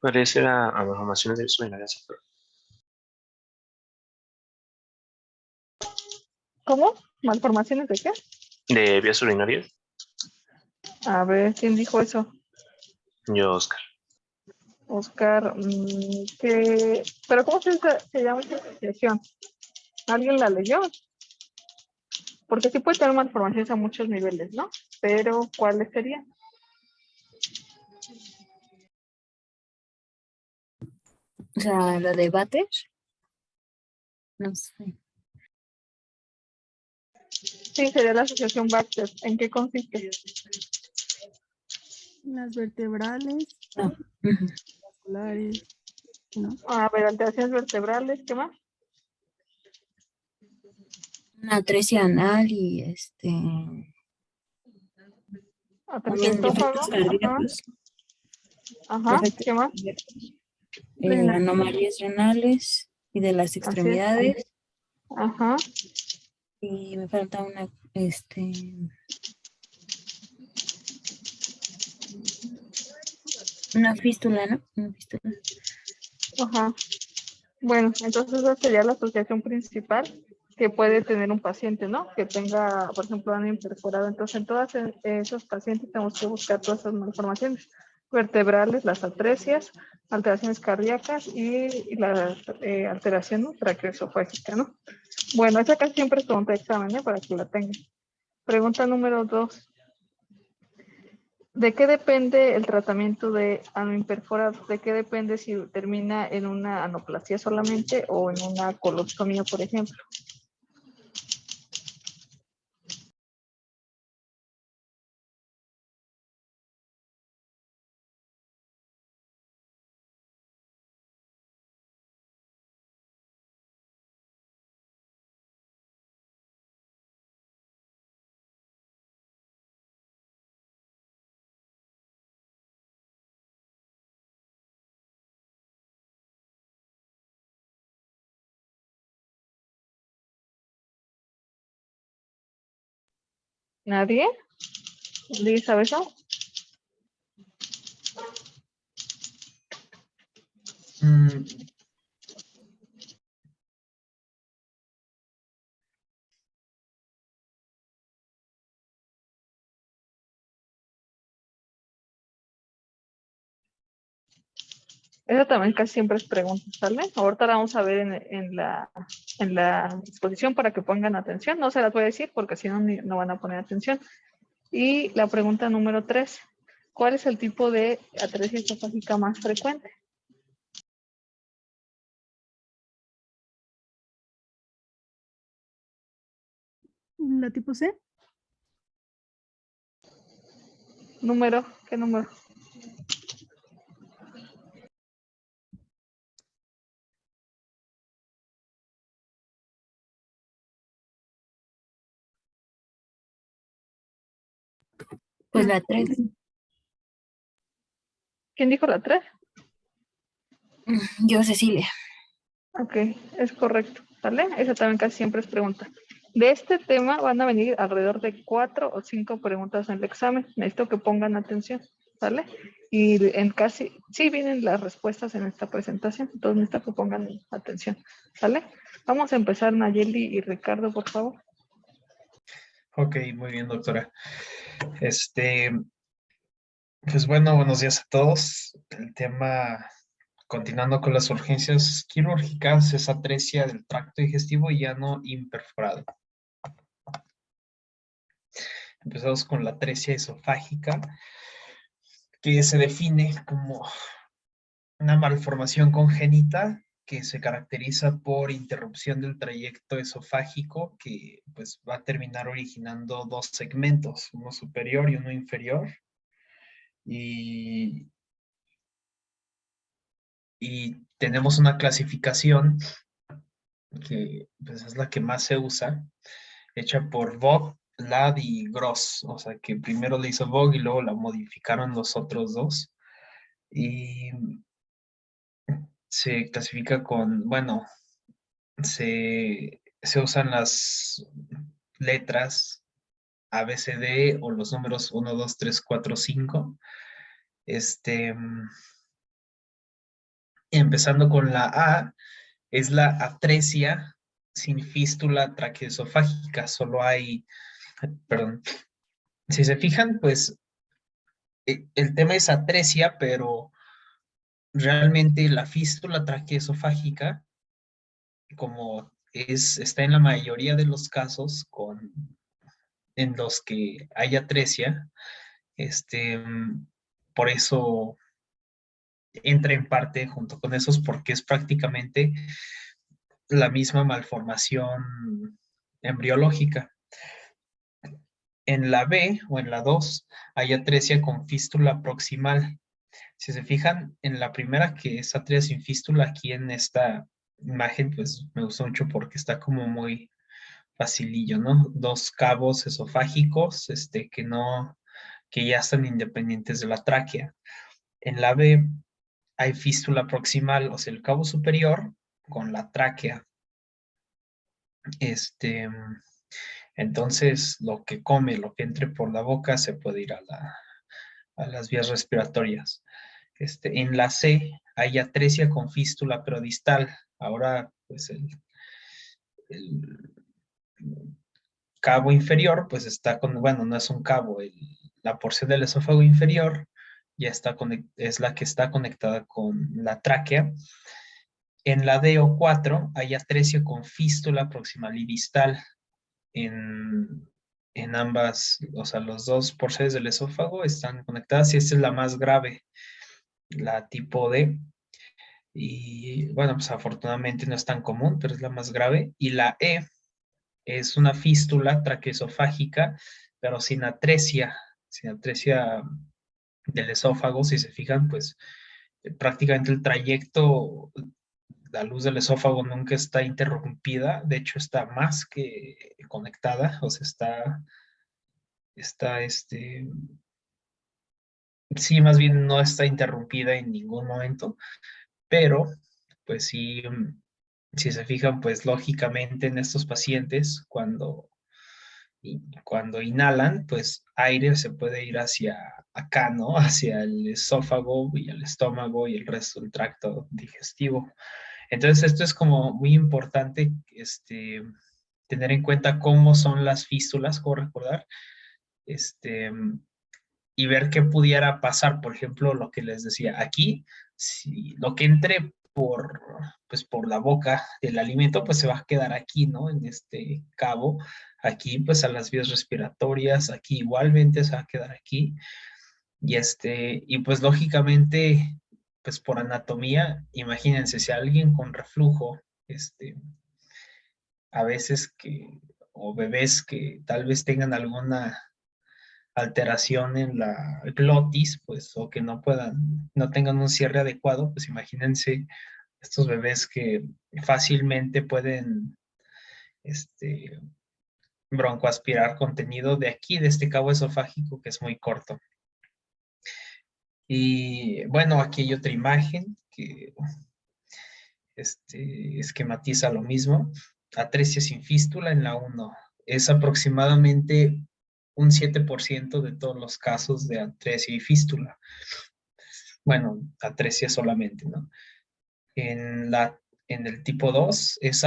Parece a malformaciones de urinarias. ¿Cómo? ¿Malformaciones de qué? De vías urinarias. A ver, ¿quién dijo eso? Yo, Oscar. Oscar, ¿qué? ¿Pero cómo se llama esa asociación? ¿Alguien la leyó? Porque sí puede tener malformaciones a muchos niveles, ¿no? Pero, ¿cuáles serían? O sea, ¿la de Bates? No sé. Sí, sería la asociación Baxter. ¿En qué consiste? Las vertebrales, No. Ujú. vasculares, ¿no? A ver, alteraciones vertebrales, ¿qué más? Una atresia anal y Atrofia también esófago. defectos cardíacos. Ajá, Defectos ¿qué más? cardíacos. Lina. Anomalías renales y de las Así es. extremidades. Ajá. Y me falta una fístula, ¿no? Una fístula. Ajá. Bueno, entonces esa sería la asociación principal que puede tener un paciente, ¿no? Que tenga, por ejemplo, ano imperforado. Entonces, en todos esos pacientes tenemos que buscar todas esas malformaciones vertebrales, las atresias, alteraciones cardíacas y la alteración traqueoesofágica, ¿no? Bueno, esa casi siempre es pregunta de examen, ¿eh? Para que la tengan. Pregunta número 2. ¿De qué depende el tratamiento de ano imperforado? ¿De qué depende si termina en una anoplastia solamente o en una colostomía, por ejemplo? ¿Nadie? ¿Liz sabe eso? Eso también casi siempre es pregunta, ¿sale? Ahorita la vamos a ver en la exposición para que pongan atención. No se las voy a decir porque si no, no van a poner atención. Y la pregunta número 3. ¿Cuál es el tipo de atresia esofágica más frecuente? La tipo C. ¿Número? ¿Qué número? Pues la 3. ¿Quién dijo la 3? Yo, Cecilia. Ok, es correcto, ¿vale? Esa también casi siempre es pregunta. De este tema van a venir alrededor de 4 o 5 preguntas en el examen. Necesito que pongan atención, ¿vale? Y sí vienen las respuestas en esta presentación, entonces necesito que pongan atención, ¿vale? Vamos a empezar, Nayeli y Ricardo, por favor. Ok, muy bien, doctora. Pues bueno, buenos días a todos. El tema, continuando con las urgencias quirúrgicas, es atresia del tracto digestivo y ano imperforado. Empezamos con la atresia esofágica, que se define como una malformación congénita que se caracteriza por interrupción del trayecto esofágico, que pues va a terminar originando dos segmentos, uno superior y uno inferior. Y tenemos una clasificación que pues, es la que más se usa, hecha por Vogt, Ladd y Gross. O sea, que primero le hizo Vogt y luego la modificaron los otros dos. Y se clasifica con, bueno, se usan las letras A, B, C, D o los números 1, 2, 3, 4, 5. Empezando con la A, es la atresia sin fístula traqueoesofágica. Solo hay, perdón, si se fijan, pues el tema es atresia, pero realmente la fístula traqueoesofágica, como está en la mayoría de los casos en los que hay atresia, por eso entra en parte junto con esos, porque es prácticamente la misma malformación embriológica. En la B o en la 2 hay atresia con fístula proximal. Si se fijan, en la primera, que es atresia sin fístula, aquí en esta imagen, pues me gustó mucho porque está como muy facilillo, ¿no? Dos cabos esofágicos, que ya están independientes de la tráquea. En la B hay fístula proximal, o sea, el cabo superior con la tráquea. Entonces, lo que come, lo que entre por la boca, se puede ir a las vías respiratorias. En la C hay atresia con fístula pero distal. Ahora, pues el cabo inferior, pues está bueno, no es un cabo, la porción del esófago inferior ya es la que está conectada con la tráquea. En la D o 4 hay atresia con fístula proximal y distal en ambas, o sea, los dos porciones del esófago están conectadas y esta es la más grave, la tipo D. Y bueno, pues afortunadamente no es tan común, pero es la más grave. Y la E es una fístula traqueosofágica, pero sin atresia del esófago. Si se fijan, pues prácticamente el trayecto, la luz del esófago nunca está interrumpida, de hecho está más que conectada, o sea, sí, más bien no está interrumpida en ningún momento, pero pues sí, si se fijan, pues lógicamente en estos pacientes, cuando inhalan, pues aire se puede ir hacia acá, ¿no? Hacia el esófago y el estómago y el resto del tracto digestivo. Entonces, esto es como muy importante, tener en cuenta cómo son las fístulas, cómo recordar, y ver qué pudiera pasar. Por ejemplo, lo que les decía aquí, si lo que entre por la boca del alimento, pues se va a quedar aquí, ¿no? En este cabo, aquí, pues a las vías respiratorias, aquí igualmente se va a quedar aquí. Y pues lógicamente, pues por anatomía, imagínense, si alguien con reflujo, a veces o bebés que tal vez tengan alguna alteración en la glotis, pues, o que no tengan un cierre adecuado, pues imagínense estos bebés que fácilmente pueden, broncoaspirar contenido de aquí, de este cabo esofágico, que es muy corto. Y bueno, aquí hay otra imagen que esquematiza lo mismo. Atresia sin fístula en la 1. Es aproximadamente un 7% de todos los casos de atresia y fístula. Bueno, atresia solamente, ¿no? En el tipo 2 es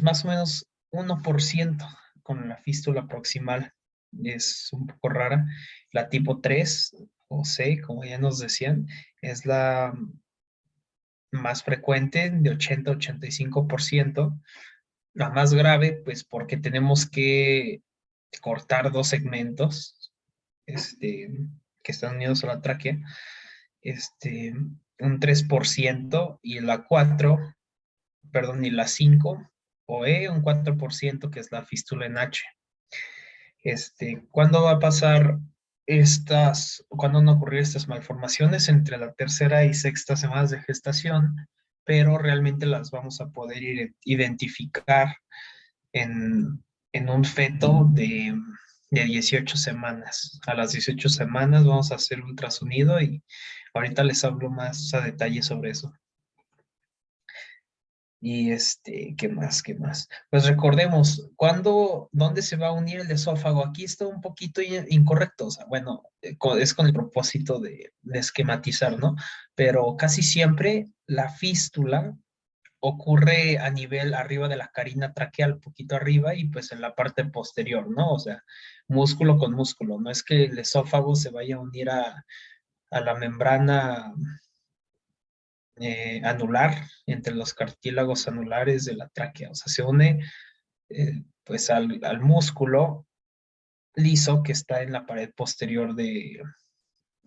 más o menos 1% con la fístula proximal. Es un poco rara. La tipo 3 o C, como ya nos decían, es la más frecuente, de 80-85%. La más grave, pues porque tenemos que cortar dos segmentos que están unidos a la tráquea, un 3%, y la 4 perdón, y la 5 o E, un 4% que es la fístula en H. ¿Cuándo va a pasar cuándo van a ocurrir estas malformaciones? Entre la tercera y sexta semanas de gestación, pero realmente las vamos a poder identificar en un feto de 18 semanas. A las 18 semanas vamos a hacer ultrasonido y ahorita les hablo más a detalle sobre eso. Y ¿qué más? Pues recordemos, ¿dónde se va a unir el esófago? Aquí está un poquito incorrecto, o sea, bueno, es con el propósito de esquematizar, ¿no? Pero casi siempre la fístula ocurre a nivel arriba de la carina traqueal, poquito arriba y pues en la parte posterior, ¿no? O sea, músculo con músculo, no es que el esófago se vaya a unir a la membrana anular, entre los cartílagos anulares de la tráquea. O sea, se une pues al músculo liso que está en la pared posterior de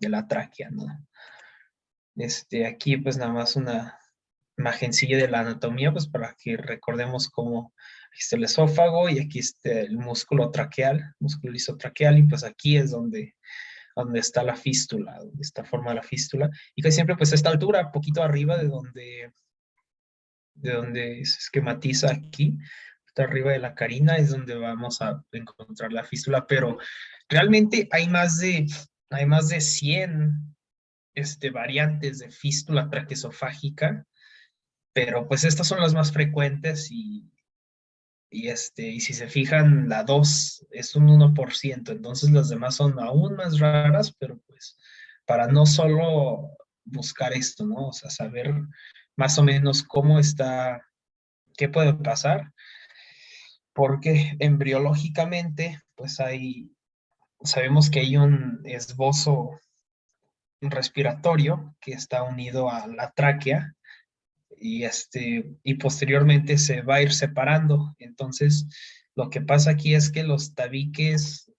la tráquea, ¿no? Aquí pues nada más una imagencilla de la anatomía, pues para que recordemos cómo aquí está el esófago y aquí está el músculo traqueal, músculo liso traqueal, y pues aquí es donde está la fístula, donde está formada la fístula, y casi siempre pues a esta altura, poquito arriba de donde se esquematiza aquí, está arriba de la carina, es donde vamos a encontrar la fístula, pero realmente hay más de 100 variantes de fístula traqueosofágica, pero pues estas son las más frecuentes y si se fijan, la 2 es un 1%, entonces las demás son aún más raras, pero pues para no solo buscar esto, ¿no? O sea, saber más o menos cómo está, qué puede pasar, porque embriológicamente, pues sabemos que hay un esbozo respiratorio que está unido a la tráquea, y posteriormente se va a ir separando. Entonces, lo que pasa aquí es que los tabiques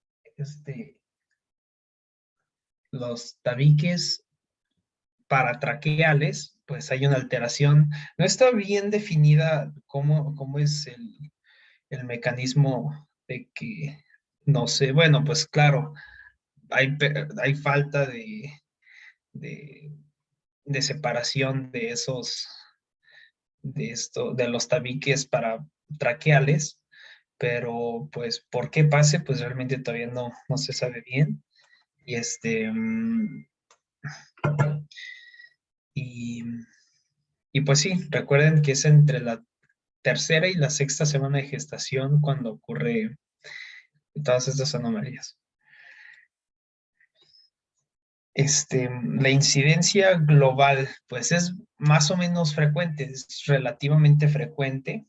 paratraqueales, pues hay una alteración. No está bien definida cómo es el mecanismo de que, no sé, bueno, pues claro, hay falta de separación de los tabiques paratraqueales, pero pues por qué pase, pues realmente todavía no se sabe bien. Y pues sí, recuerden que es entre la tercera y la sexta semana de gestación cuando ocurre todas estas anomalías. La incidencia global, pues es más o menos frecuente, es relativamente frecuente,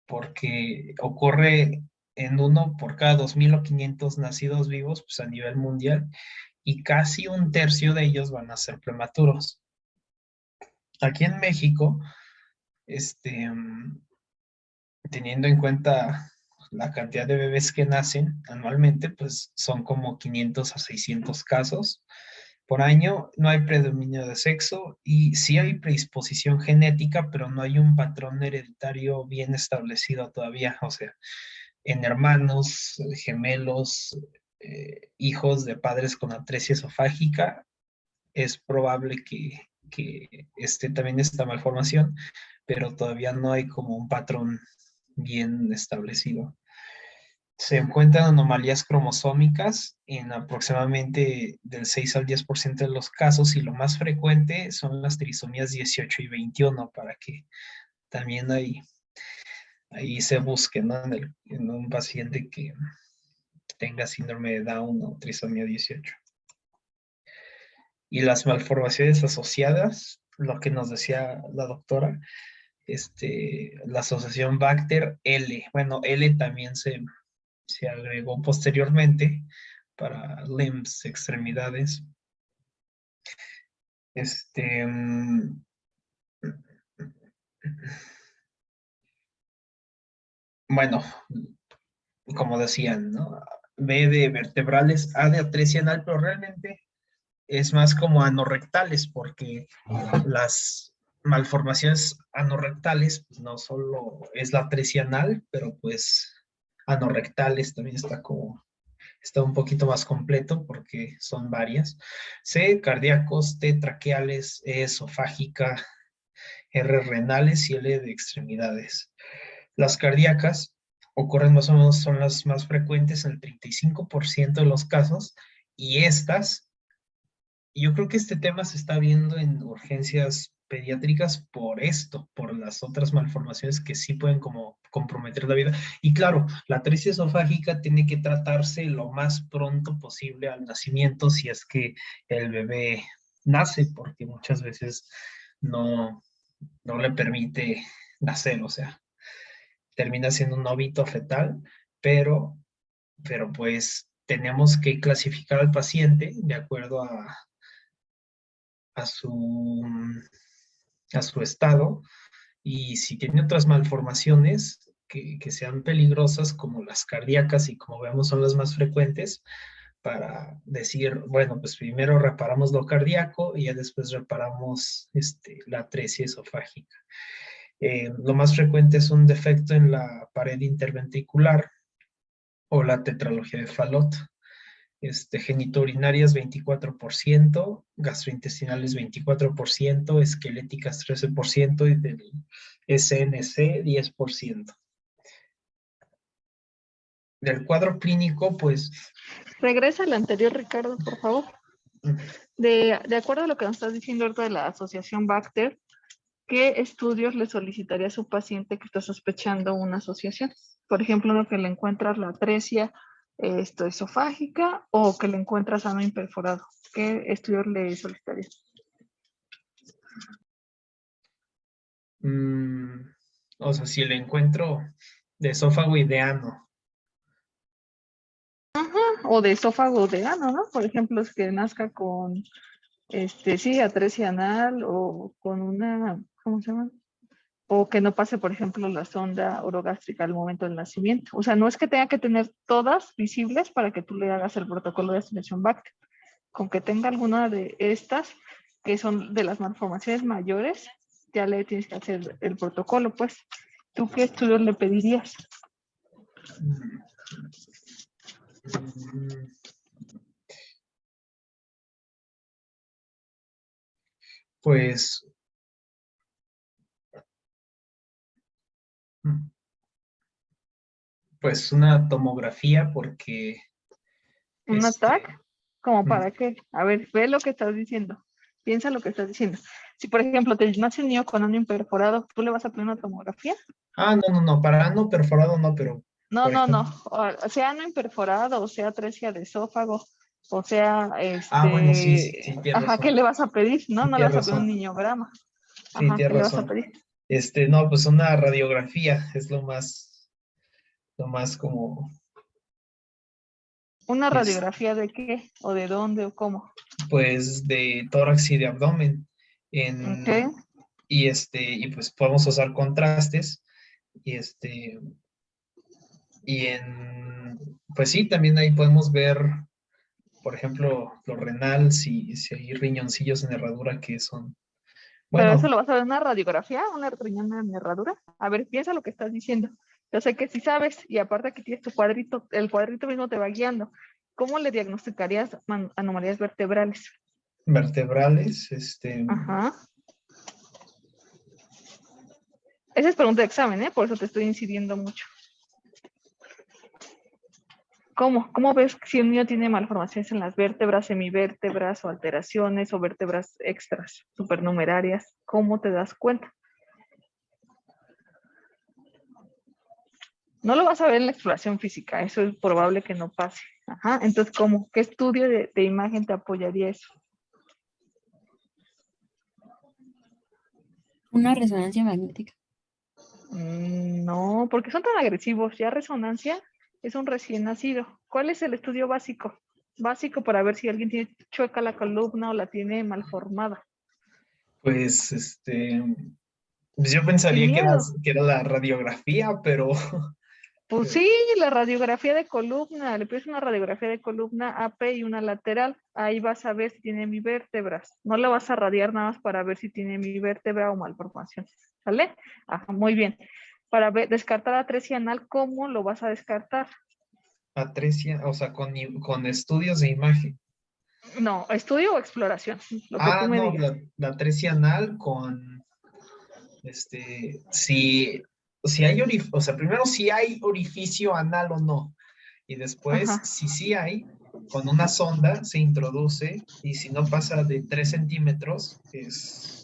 porque ocurre en 1 por cada 2.500 nacidos vivos, pues a nivel mundial, y casi un tercio de ellos van a ser prematuros. Aquí en México, teniendo en cuenta la cantidad de bebés que nacen anualmente, pues son como 500 a 600 casos por año. No hay predominio de sexo y sí hay predisposición genética, pero no hay un patrón hereditario bien establecido todavía. O sea, en hermanos, gemelos, hijos de padres con atresia esofágica, es probable que esté también esta malformación, pero todavía no hay como un patrón bien establecido. Se encuentran anomalías cromosómicas en aproximadamente del 6 al 10% de los casos, y lo más frecuente son las trisomías 18 y 21, para que también ahí se busque, ¿no? En un paciente que tenga síndrome de Down o trisomía 18. Y las malformaciones asociadas, lo que nos decía la doctora, la asociación Bacter-L. Bueno, L también se agregó posteriormente para limbs, extremidades. Bueno, como decían, ¿no? B de vertebrales, A de atresia anal, pero realmente es más como anorrectales, porque las malformaciones anorrectales, pues no solo es la atresia anal, pero pues anorrectales también está un poquito más completo porque son varias. C, cardíacos, T, traqueales, E, esofágica, R, renales y L de extremidades. Las cardíacas ocurren más o menos, son las más frecuentes en el 35% de los casos, y yo creo que este tema se está viendo en urgencias pediátricas por esto, por las otras malformaciones que sí pueden como comprometer la vida. Y claro, la atresia esofágica tiene que tratarse lo más pronto posible al nacimiento si es que el bebé nace, porque muchas veces no le permite nacer, o sea, termina siendo un óbito fetal, pero pues tenemos que clasificar al paciente de acuerdo a su estado, y si tiene otras malformaciones que sean peligrosas, como las cardíacas, y como vemos son las más frecuentes, para decir, bueno, pues primero reparamos lo cardíaco y ya después reparamos la atresia esofágica. Lo más frecuente es un defecto en la pared interventricular o la tetralogía de Fallot. Genitourinarias 24%, gastrointestinales 24%, esqueléticas 13% y del SNC 10%. Del cuadro clínico, pues... Regresa al anterior, Ricardo, por favor. De acuerdo a lo que nos estás diciendo ahorita de la asociación Bacter, ¿qué estudios le solicitaría a su paciente que está sospechando una asociación? Por ejemplo, lo que le encuentras la atresia esofágica o que le encuentras ano imperforado. ¿Qué estudios le solicitaría? O sea, si le encuentro de esófago y de ano. O de esófago o de ano, ¿no? Por ejemplo, es que nazca con, sí, atresia anal o con una, ¿cómo se llama? O que no pase, por ejemplo, la sonda orogástrica al momento del nacimiento. O sea, no es que tenga que tener todas visibles para que tú le hagas el protocolo de asignación Bacter. Con que tenga alguna de estas, que son de las malformaciones mayores, ya le tienes que hacer el protocolo, pues. ¿Tú qué estudios le pedirías? Pues... pues una tomografía, porque... ¿Un TAC? ¿Como para qué? A ver, ve lo que estás diciendo. Piensa lo que estás diciendo. Si, por ejemplo, te nace un niño con ano imperforado, ¿tú le vas a poner una tomografía? Ah, no, para ano perforado no, pero... No. O sea ano imperforado, o sea atresia de esófago, o sea, bueno, sí, tienes ajá, razón. ¿qué le vas a pedir? No, Sí, no le vas a pedir un niñograma. Sí, Ajá, tienes ¿qué le vas a razón. pedir? No, pues una radiografía es lo más como... ¿Una radiografía de qué? ¿O de dónde o cómo? Pues de tórax y de abdomen. Ok. Y pues podemos usar contrastes. Pues sí, también ahí podemos ver, por ejemplo, lo renal, si hay riñoncillos en herradura que son... Pero Bueno, eso lo vas a ver en una radiografía, una riñón en herradura. A ver, piensa lo que estás diciendo. Yo sé que sí sabes, y aparte que tienes tu cuadrito, el cuadrito mismo te va guiando. ¿Cómo le diagnosticarías anomalías vertebrales? vertebrales, Ajá. Esa es pregunta de examen, ¿eh? Por eso te estoy incidiendo mucho. ¿Cómo ves si un niño tiene malformaciones en las vértebras, semivértebras o alteraciones o vértebras extras, supernumerarias? ¿Cómo te das cuenta? No lo vas a ver en la exploración física, eso es probable que no pase. Ajá, entonces, ¿cómo? ¿Qué estudio de imagen te apoyaría eso? Una resonancia magnética. No, porque son tan agresivos. Ya resonancia es un recién nacido. ¿Cuál es el estudio básico? Básico para ver si alguien tiene chueca la columna o la tiene malformada. pues, pues yo Sin pensaría miedo. que era la radiografía, pero Pues sí, la radiografía de columna, le pides una radiografía de columna AP y una lateral, ahí vas a ver si tiene mi vértebras, no la vas a radiar nada más para ver si tiene mi vértebra o malformación, ¿sale? Ajá, muy bien. Para descartar atresia anal, ¿cómo lo vas a descartar? Atresia, o sea, con estudios de imagen. No, estudio o exploración, lo que tú me No, digas. la atresia anal con, si hay o sea, primero si hay orificio anal o no, y después, Ajá. si sí hay, con una sonda se introduce, y si no pasa de 3 centímetros, es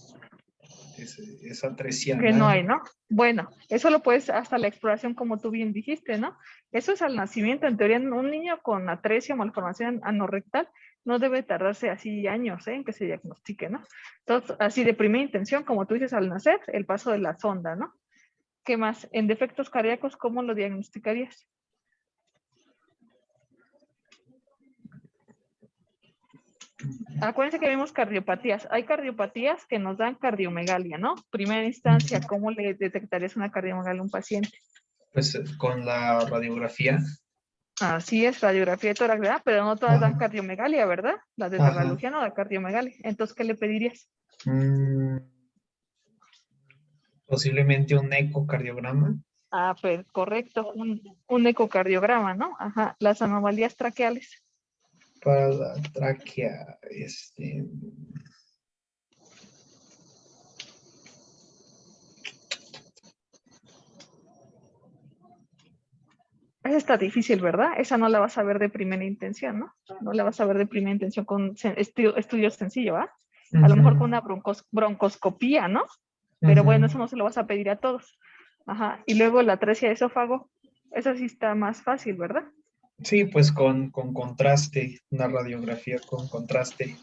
atresia Que no hay, anal. ¿no? Bueno, eso lo puedes hasta la exploración, como tú bien dijiste, ¿no? Eso es al nacimiento. En teoría, un niño con atresia o malformación anorrectal no debe tardarse así años, ¿eh? En que se diagnostique, ¿no? Entonces, así de primera intención, como tú dices, al nacer, el paso de la sonda, ¿no? ¿Qué más? En defectos cardíacos, ¿cómo lo diagnosticarías? Acuérdense que vimos cardiopatías. Hay cardiopatías que nos dan cardiomegalia, ¿no? Primera instancia, ¿cómo le detectarías una cardiomegalia a un paciente? Pues con la radiografía. Así es, radiografía de tórax, ¿verdad? Pero no todas dan Ajá, cardiomegalia, ¿verdad? La de ajá. radiología no da cardiomegalia. Entonces, ¿qué le pedirías? Mm, posiblemente un ecocardiograma. Ah, pues correcto, un ecocardiograma, ¿no? Ajá, las anomalías traqueales. Para la tráquea, Esa está difícil, ¿verdad? Esa no la vas a ver de primera intención, ¿no? No la vas a ver de primera intención con estudio sencillo, ¿va? A lo mejor con una broncoscopía, ¿no? Pero bueno, eso no se lo vas a pedir a todos. Ajá, y luego la atresia de esófago, esa sí está más fácil, ¿verdad? Sí, pues con contraste, una radiografía con contraste.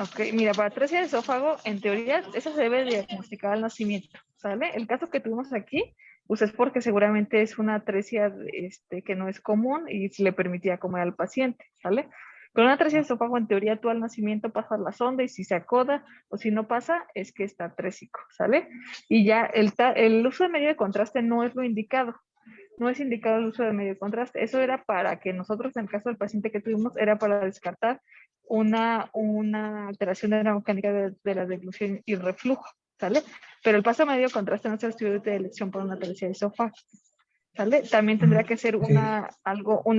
Ok, mira, para atresia de esófago, en teoría, esa se debe diagnosticar al nacimiento, ¿sale? El caso que tuvimos aquí, pues es porque seguramente es una atresia que no es común y se le permitía comer al paciente, ¿sale? Con una atresia de esófago, en teoría, tú al nacimiento pasas la sonda y si se acoda o si no pasa, es que está atrésico, ¿sale? Y ya el uso de medio de contraste no es lo indicado. No es indicado el uso de medio de contraste. Eso era para que nosotros, en el caso del paciente que tuvimos, era para descartar una alteración de la mecánica de la deglución y reflujo, ¿sale? Pero el paso de medio de contraste no es el estudio de elección por una atresia de esófago, ¿sale? También tendría que ser Ok. una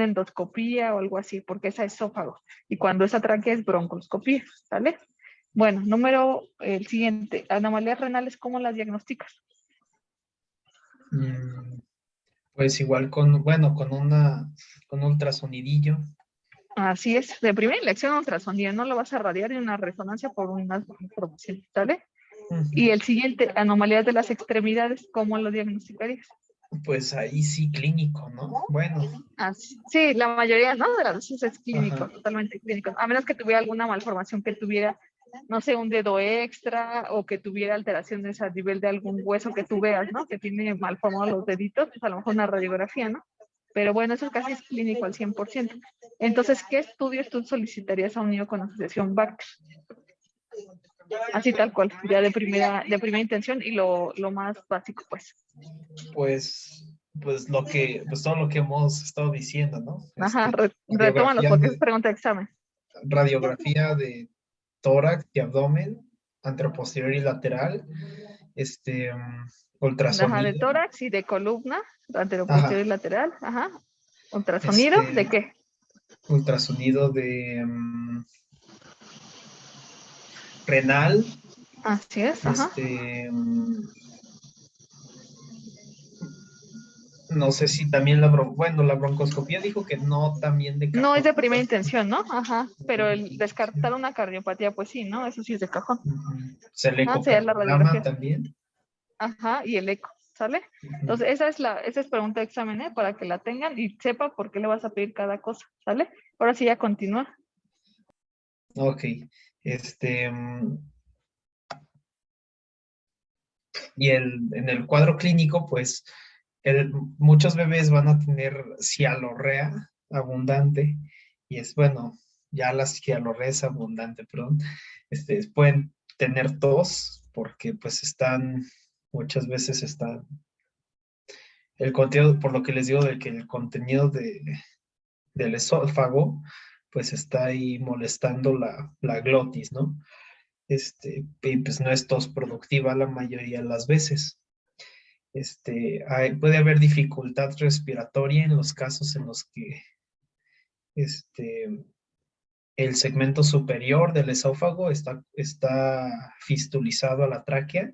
endoscopía o algo así, porque esa es esófago. Y cuando esa tráquea es broncoscopía, ¿sale? Bueno, el siguiente, anomalías renales, ¿cómo las diagnosticas? Mm, pues igual con un ultrasonidillo. Así es, de primera elección ultrasonido, no lo vas a radiar en una resonancia por una información, ¿sale? Y el siguiente, anomalías de las extremidades, ¿cómo lo diagnosticarías? Pues ahí sí clínico, ¿no? Bueno, Sí, la mayoría, ¿no? De las veces es clínico, ajá. totalmente clínico, a menos que tuviera alguna malformación que tuviera, no sé, un dedo extra o que tuviera alteraciones a nivel de algún hueso que tú veas, ¿no? Que tiene malformados los deditos, pues a lo mejor una radiografía, ¿no? Pero bueno, eso casi es clínico al 100%. Entonces, ¿qué estudios tú solicitarías a un niño con asociación Bacter? Así tal cual, ya de primera intención y lo más básico, pues. Pues, pues todo lo que hemos estado diciendo, ¿no? Ajá, retómalos Radiografía porque es de, pregunta de examen. radiografía de tórax y abdomen, anteroposterior y lateral, Ajá, de ultrasonido, tórax y de columna, anteroposterior ajá, y lateral, ajá. Ultrasonido, ¿de qué? ultrasonido de renal, Así es, ajá. no sé si también bueno, la broncoscopía dijo que no también de No es cajón, de primera ¿verdad? intención, ¿no? Ajá, No pero también el de descartar intención. una cardiopatía, pues sí, ¿no? Eso sí es de cajón. Se el Ajá, sería la ecocardiograma radiografía. también. Ajá, y el eco, ¿sale? Ujú. Entonces, esa es pregunta de examen, ¿eh? Para que la tengan y sepa por qué le vas a pedir cada cosa, ¿sale? Ahora sí ya continúa. Ok, este, mm, en el cuadro clínico, pues muchos bebés van a tener cialorrea abundante y es bueno, ya la cialorrea es abundante, perdón, pueden tener tos porque pues muchas veces están el contenido, por lo que les digo de que el contenido del esófago, pues está ahí molestando la glotis, ¿no? Y pues no es tos productiva la mayoría de las veces. Puede haber dificultad respiratoria en los casos en los que el segmento superior del esófago está fistulizado a la tráquea,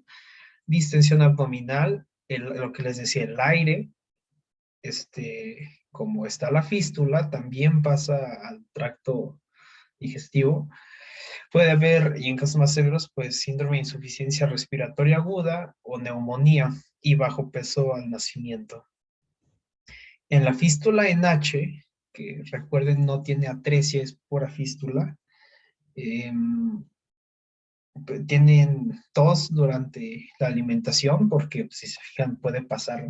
distensión abdominal, lo que les decía, el aire, como está la fístula, también pasa al tracto digestivo. Puede haber, y en casos más severos, pues síndrome de insuficiencia respiratoria aguda o neumonía y bajo peso al nacimiento. En la fístula en H, que recuerden no tiene atresia, es pura fístula, tienen tos durante la alimentación, porque si se fijan puede pasar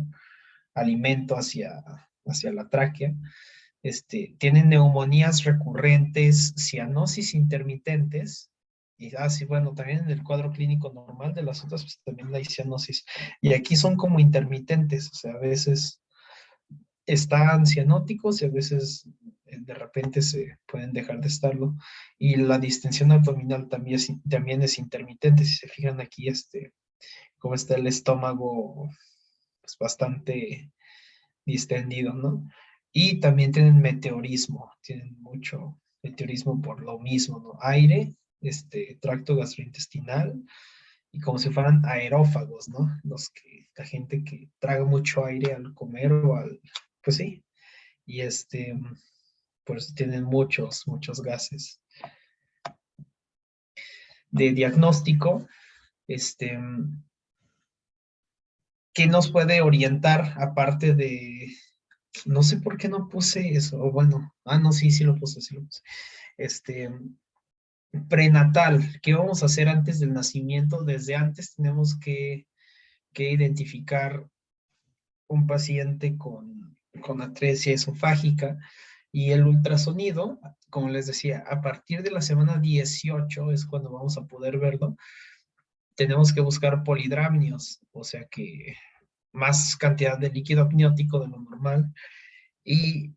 alimento hacia la tráquea. Tienen neumonías recurrentes, cianosis intermitentes, y sí, bueno, también en el cuadro clínico normal de las otras, pues también hay cianosis. Y aquí son como intermitentes, o sea, a veces están cianóticos y a veces de repente se pueden dejar de estarlo. Y la distensión abdominal también es intermitente. Si se fijan aquí, cómo está el estómago, pues bastante distendido, ¿no? Y también tienen meteorismo, tienen mucho meteorismo por lo mismo, ¿no? Aire, tracto gastrointestinal, y como si fueran aerófagos, ¿no? La gente que traga mucho aire al comer pues sí, y pues tienen muchos gases. De diagnóstico, ¿qué nos puede orientar aparte de, no sé por qué no puse eso, o bueno, no, sí lo puse, prenatal, ¿qué vamos a hacer antes del nacimiento? Desde antes tenemos que identificar un paciente con atresia esofágica, y el ultrasonido, como les decía, a partir de la semana 18 es cuando vamos a poder verlo. Tenemos que buscar polidramnios, o sea que más cantidad de líquido amniótico de lo normal. ¿Y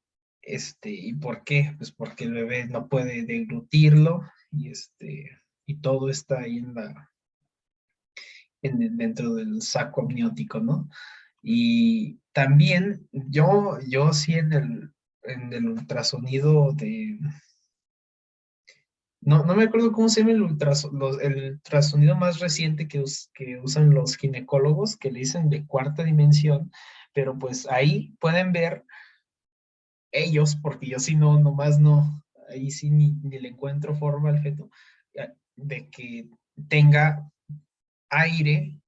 por qué? Pues porque el bebé no puede deglutirlo, y todo está ahí dentro del saco amniótico, ¿no? Y también yo sí en el ultrasonido no me acuerdo cómo se llama el ultrasonido más reciente que usan los ginecólogos, que le dicen de cuarta dimensión, pero pues ahí pueden ver ellos, porque yo sí nomás no, ahí sí ni le encuentro forma al feto, de que tenga aire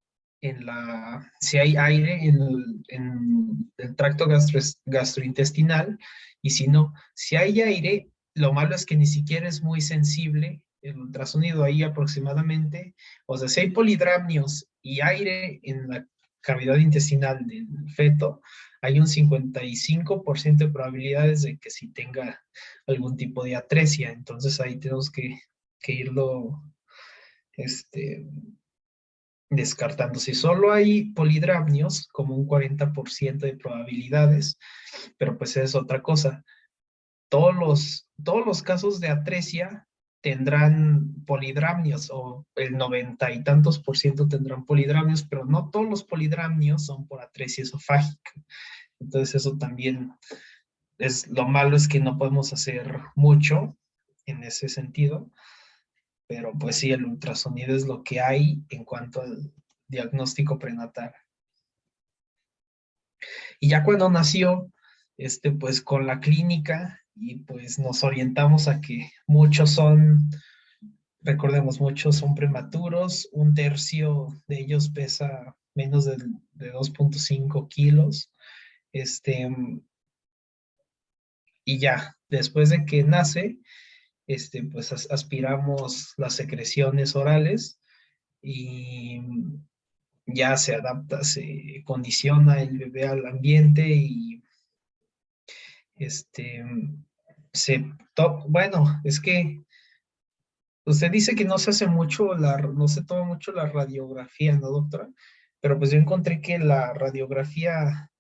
si hay aire en el tracto gastrointestinal, y si no, si hay aire, lo malo es que ni siquiera es muy sensible el ultrasonido ahí aproximadamente, o sea, si hay polidramnios y aire en la cavidad intestinal del feto, hay un 55% de probabilidades de que sí tenga algún tipo de atresia. Entonces ahí tenemos que irlo descartando. Si solo hay polidramnios, como un 40% de probabilidades, pero pues es otra cosa. Todos los casos de atresia tendrán polidramnios, o el 90 y tantos por ciento tendrán polidramnios, pero no todos los polidramnios son por atresia esofágica. Entonces eso también lo malo es que no podemos hacer mucho en ese sentido, pero pues sí, el ultrasonido es lo que hay en cuanto al diagnóstico prenatal. Y ya cuando nació, pues con la clínica, y pues nos orientamos a que recordemos, muchos son prematuros, un tercio de ellos pesa menos de 2.5 kilos, y ya, después de que nace, pues aspiramos las secreciones orales, y ya se adapta, se condiciona el bebé al ambiente, y bueno, es que usted dice que no se hace mucho, no se toma mucho la radiografía, ¿no, doctora? Pero pues yo encontré que la radiografía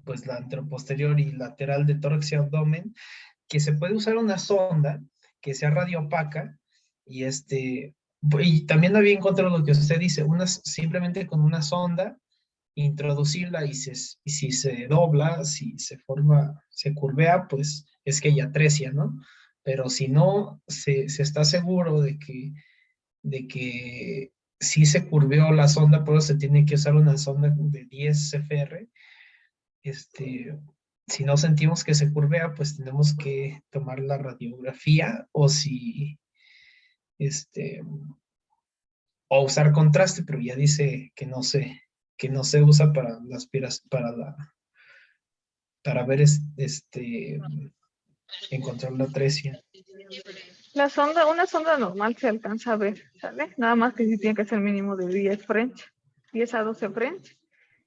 pues la anteroposterior y lateral de tórax y abdomen, que se puede usar una sonda que sea radiopaca y también había encontrado lo que usted dice, simplemente con una sonda, introducirla y si se dobla, si se forma, se curvea, pues es que hay atresia, ¿no? Pero si no, se está seguro de que sí se curveó la sonda, por eso se tiene que usar una sonda de 10 CFR. Si no sentimos que se curvea, pues tenemos que tomar la radiografía o usar contraste, pero ya dice que no se usa para para ver encontrar la atresia. La sonda, una sonda normal se alcanza a ver, ¿sale? Nada más que sí tiene que ser mínimo de 10 French, 10 a 12 French,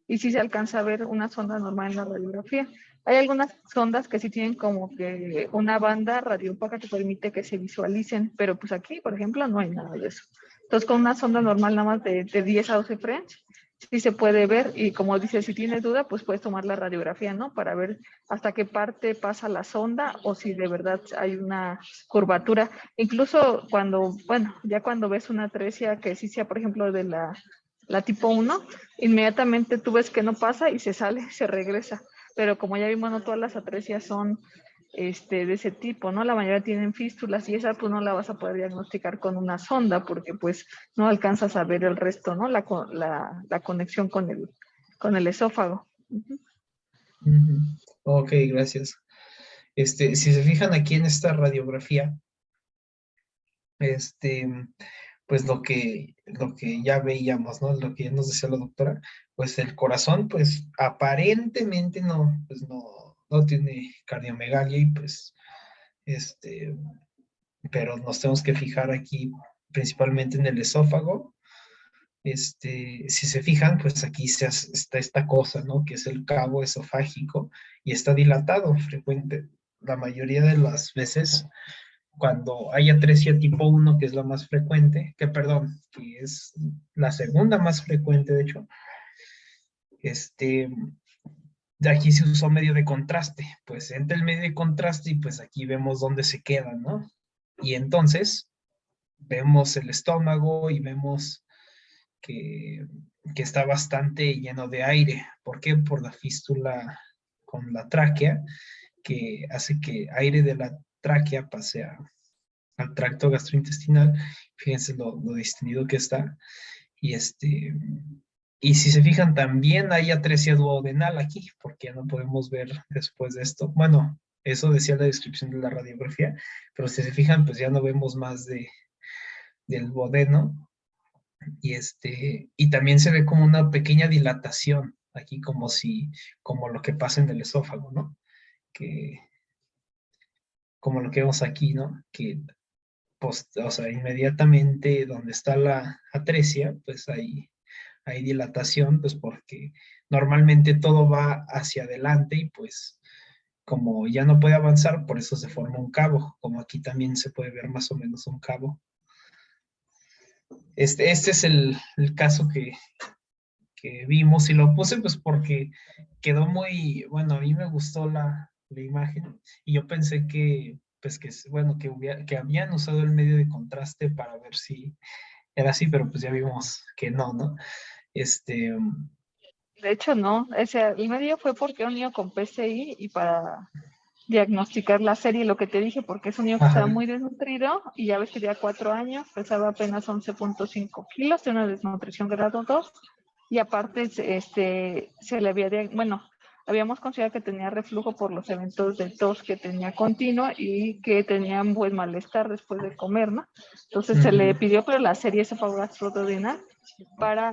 y sí se alcanza a ver una sonda normal en la radiografía. Hay algunas sondas que sí tienen como que una banda radiópaca que permite que se visualicen, pero pues aquí, por ejemplo, no hay nada de eso. Entonces, con una sonda normal nada más de 10 a 12 French, sí se puede ver, y como dice, si tienes duda, pues puedes tomar la radiografía, ¿no? Para ver hasta qué parte pasa la sonda o si de verdad hay una curvatura. Incluso cuando, bueno, ya cuando ves una atresia que sí sea, por ejemplo, de la tipo 1, inmediatamente tú ves que no pasa y se sale, se regresa. Pero como ya vimos, no todas las atresias son de ese tipo, ¿no? La mayoría tienen fístulas y esa pues no la vas a poder diagnosticar con una sonda porque pues no alcanzas a ver el resto, ¿no? La conexión con el esófago. Ok, gracias. Si se fijan aquí en esta radiografía, pues lo que ya veíamos, ¿no? Lo que ya nos decía la doctora, pues el corazón, pues aparentemente pues no tiene cardiomegalia y pues, pero nos tenemos que fijar aquí principalmente en el esófago. Si se fijan, pues aquí está esta cosa, ¿no? Que es el cabo esofágico y está dilatado frecuente. La mayoría de las veces cuando hay atresia tipo 1, que es la más frecuente, que es la segunda más frecuente, de hecho, de aquí se usó medio de contraste, pues entra el medio de contraste y pues aquí vemos dónde se queda, ¿no? Y entonces vemos el estómago y vemos que está bastante lleno de aire. ¿Por qué? Por la fístula con la tráquea, que hace que aire de la tráquea pase al tracto gastrointestinal. Fíjense lo distendido que está. Y si se fijan, también hay atresia duodenal aquí, porque ya no podemos ver después de esto. Bueno, eso decía la descripción de la radiografía, pero si se fijan, pues ya no vemos más del duodeno. Y también se ve como una pequeña dilatación aquí, como lo que pasa en el esófago, ¿no? Como lo que vemos aquí, ¿no? Que o sea, inmediatamente donde está la atresia, pues hay dilatación, pues porque normalmente todo va hacia adelante y pues como ya no puede avanzar, por eso se forma un cabo, como aquí también se puede ver más o menos un cabo. Este es el caso que vimos y lo puse pues porque quedó muy, bueno, a mí me gustó la imagen y yo pensé pues bueno, que habían usado el medio de contraste para ver si era así, pero pues ya vimos que no. De hecho, no. El medio fue porque un niño con PCI y para diagnosticar la serie, lo que te dije, porque es un niño que estaba Ajá. muy desnutrido y ya ves que tenía 4 años, pesaba apenas 11.5 kilos, de una desnutrición grado 2 y aparte se le había, bueno, habíamos considerado que tenía reflujo por los eventos de tos que tenía continuo y que tenía un buen malestar después de comer, ¿no? Entonces se le pidió, pero la serie esofagogastrodonal para,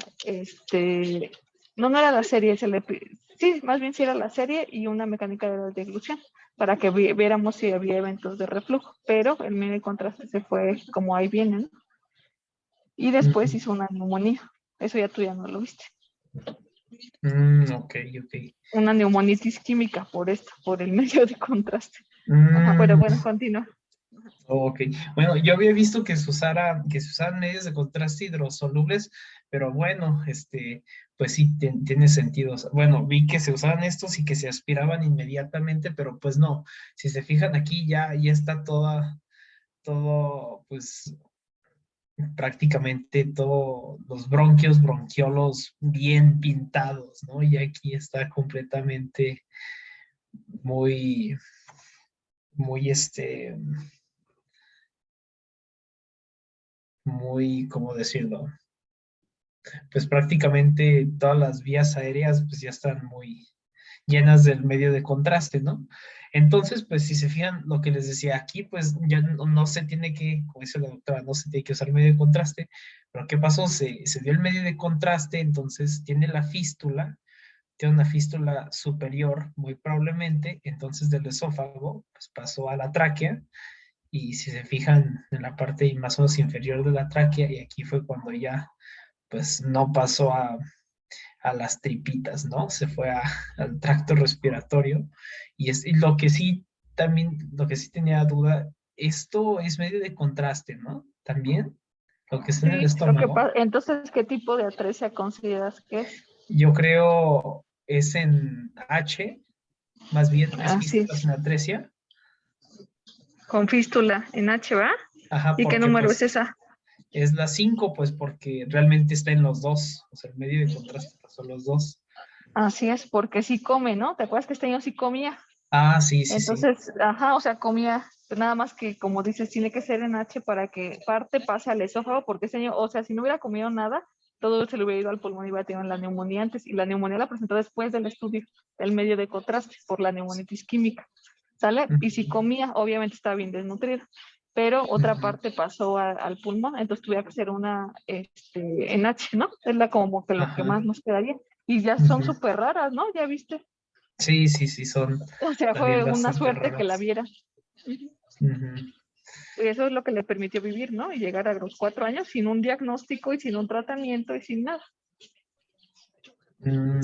no era la serie, sí, más bien sí era la serie y una mecánica de la deglución para que viéramos si había eventos de reflujo, pero el medio de contraste se fue como ahí viene, ¿no? Y después hizo una neumonía, eso ya tú ya no lo viste. Ok. Una neumonitis química por esto, por el medio de contraste. Ajá, pero bueno, continúa. Ok, bueno, yo había visto que que se usaran medios de contraste hidrosolubles, pero bueno, pues sí, tiene sentido. O sea, bueno, vi que se usaban estos y que se aspiraban inmediatamente, pero pues no. Si se fijan aquí ya está todo, pues prácticamente todos los bronquios, bronquiolos bien pintados, ¿no? Y aquí está completamente muy, muy, muy, ¿cómo decirlo? Pues prácticamente todas las vías aéreas pues ya están muy llenas del medio de contraste, ¿no? Entonces, pues si se fijan lo que les decía aquí, pues ya no se tiene que, como dice la doctora, no se tiene que usar medio de contraste, pero ¿qué pasó? Se dio el medio de contraste, entonces tiene la fístula, tiene una fístula superior muy probablemente, entonces del esófago pues pasó a la tráquea, y si se fijan en la parte más o menos inferior de la tráquea, y aquí fue cuando ya pues no pasó a las tripitas, ¿no? Se fue al tracto respiratorio. Y lo que sí también, lo que sí tenía duda, esto es medio de contraste, ¿no? También, lo que está en el Sí, lo que estómago, pasa, entonces, ¿qué tipo de atresia consideras que es? yo creo es en H, más bien es Así fístula es, sin atresia. con fístula en H, ¿va? Ajá, ¿Y qué porque número es pues esa? es la 5 pues porque realmente está en los dos, o sea, el medio de contraste pasó los dos. Así es, porque sí come, ¿no? ¿Te acuerdas que este año sí comía? Ah, sí, sí, sí. Entonces, ajá, o sea, comía, nada más que como dices, tiene que ser en H para que parte pase al esófago, porque ese año, o sea, si no hubiera comido nada, todo se le hubiera ido al pulmón y hubiera tenido la neumonía antes, y la neumonía la presentó después del estudio del medio de contraste por la neumonitis química, ¿sale? Y si Ujú, comía, obviamente estaba bien desnutrido, pero otra ujú. parte pasó al pulmón, entonces tuviera que ser una en H, ¿no? Es la como que lo que Ajá. más nos quedaría. Y ya son Ujú. súper raras, ¿no? Ya viste. Sí, sí, sí, son O sea, fue también una bastante suerte que la raras. viera. Ujú. Y eso es lo que le permitió vivir, ¿no? Y llegar a los 4 años sin un diagnóstico y sin un tratamiento y sin nada.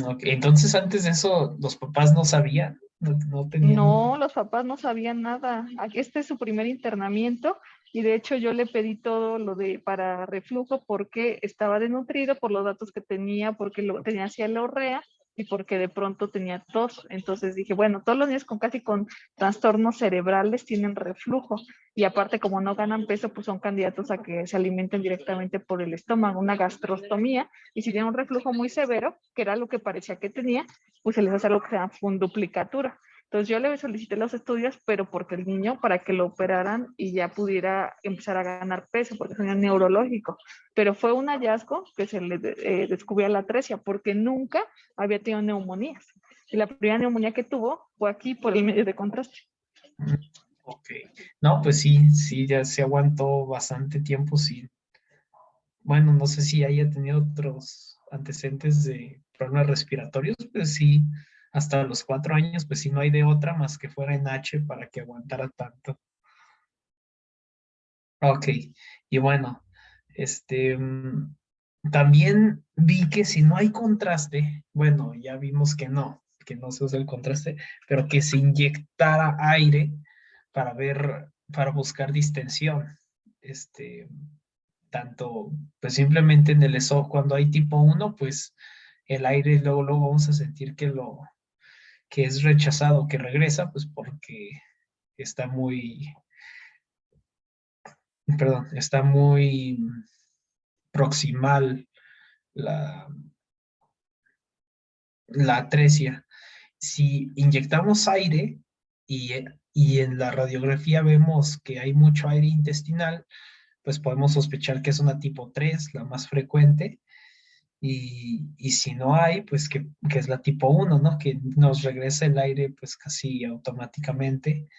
Ok. Entonces, antes de eso, los papás no sabían, no No, tenían. los papás no sabían nada. Aquí este es su primer internamiento y de hecho yo le pedí todo lo de para reflujo porque estaba desnutrido por los datos que tenía, porque tenía cialorrea y porque de pronto tenía tos. Entonces dije, bueno, todos los niños con casi con trastornos cerebrales tienen reflujo y aparte como no ganan peso, pues son candidatos a que se alimenten directamente por el estómago, una gastrostomía, y si tienen un reflujo muy severo, que era lo que parecía que tenía, pues se les hace algo que se llama funduplicatura. Entonces yo le solicité los estudios, pero porque el niño, para que lo operaran y ya pudiera empezar a ganar peso, porque es un niño neurológico. Pero fue un hallazgo que se le descubrió la atresia, porque nunca había tenido neumonías. Y la primera neumonía que tuvo fue aquí por el medio de contraste. Mm, Ok. No, pues sí, sí, ya se aguantó bastante tiempo, sí. Bueno, no sé si haya tenido otros antecedentes de problemas respiratorios, pues sí, hasta los 4 años, pues sí, no hay de otra más que fuera en H para que aguantara tanto. Ok, y bueno, también vi que si no hay contraste, bueno, ya vimos que no se usa el contraste, pero que se inyectara aire para ver, para buscar distensión. Este, tanto, pues simplemente en el ESO, cuando hay tipo 1, pues el aire luego vamos a sentir que es rechazado, que regresa, pues porque está muy, perdón, está muy proximal la, la atresia. Si inyectamos aire y en la radiografía vemos que hay mucho aire intestinal, pues podemos sospechar que es una tipo 3, la más frecuente, y si no hay, pues que es la tipo 1, ¿no? Que nos regresa el aire pues casi automáticamente.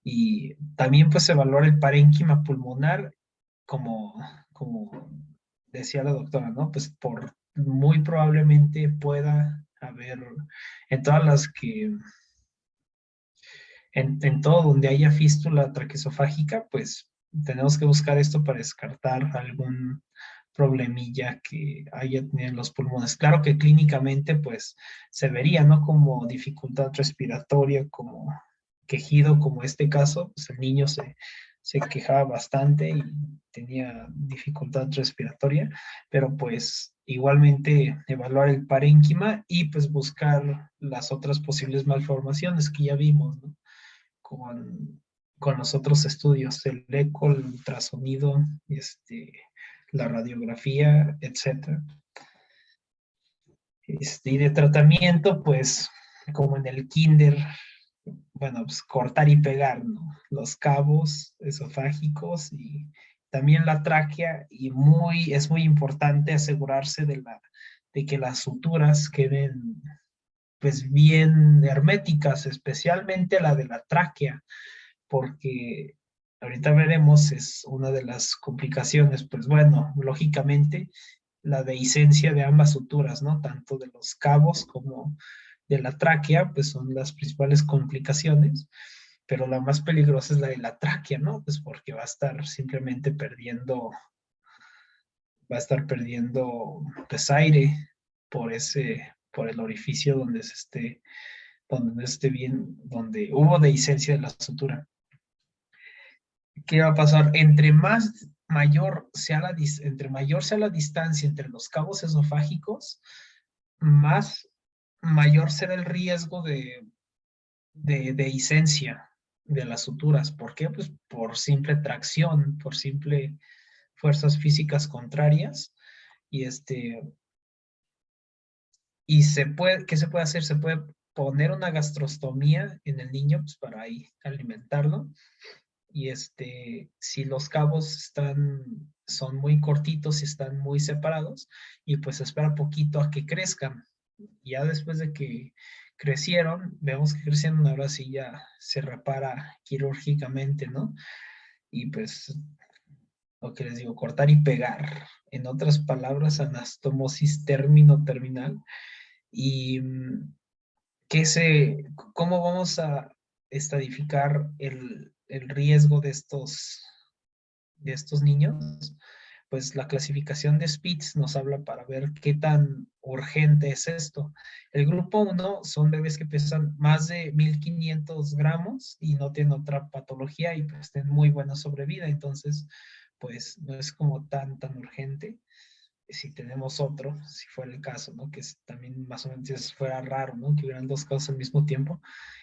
Y también pues se valora el parénquima pulmonar como, como decía la doctora, ¿no? Pues muy probablemente pueda haber en todas las que, en todo donde haya fístula traqueosofágica, pues tenemos que buscar esto para descartar algún problemilla que haya tenido en los pulmones. Claro que clínicamente pues se vería, ¿no? Como dificultad respiratoria, como quejido, como este caso, pues el niño se quejaba bastante y tenía dificultad respiratoria, pero pues igualmente evaluar el parénquima y pues buscar las otras posibles malformaciones que ya vimos, ¿no? Con los otros estudios, el eco, el ultrasonido, la radiografía, etcétera. Y de tratamiento, pues, como en el kinder, bueno, pues cortar y pegar, ¿no? Los cabos esofágicos y también la tráquea, y es muy importante asegurarse de que las suturas queden pues bien herméticas, especialmente la de la tráquea, porque ahorita veremos, es una de las complicaciones, pues bueno, lógicamente la dehiscencia de ambas suturas, ¿no? Tanto de los cabos como de la tráquea, pues son las principales complicaciones, pero la más peligrosa es la de la tráquea, ¿no? Pues porque va a estar simplemente perdiendo pues aire por el orificio donde esté bien, donde hubo dehiscencia de la sutura. ¿Qué va a pasar? Entre mayor sea la distancia entre los cabos esofágicos, mayor será el riesgo de dehiscencia de las suturas. ¿Por qué? Pues por simple tracción, por simple fuerzas físicas contrarias. ¿Qué se puede hacer? Se puede poner una gastrostomía en el niño, pues para ahí alimentarlo. Y si los cabos son muy cortitos y están muy separados, y pues espera poquito a que crezcan. Ya después de que crecieron, vemos que crecieron, ahora sí ya se repara quirúrgicamente, ¿no? Y pues, lo que les digo, cortar y pegar. En otras palabras, anastomosis término terminal. Y ¿cómo vamos a estadificar el riesgo de estos niños? Pues la clasificación de Spitz nos habla para ver qué tan urgente es esto. El grupo 1 son bebés que pesan más de 1500 gramos y no tienen otra patología y pues tienen muy buena sobrevida, entonces pues no es como tan urgente. Si tenemos otro, si fuera el caso, ¿no? Que también más o menos fuera raro, ¿no? Que hubieran dos casos al mismo tiempo.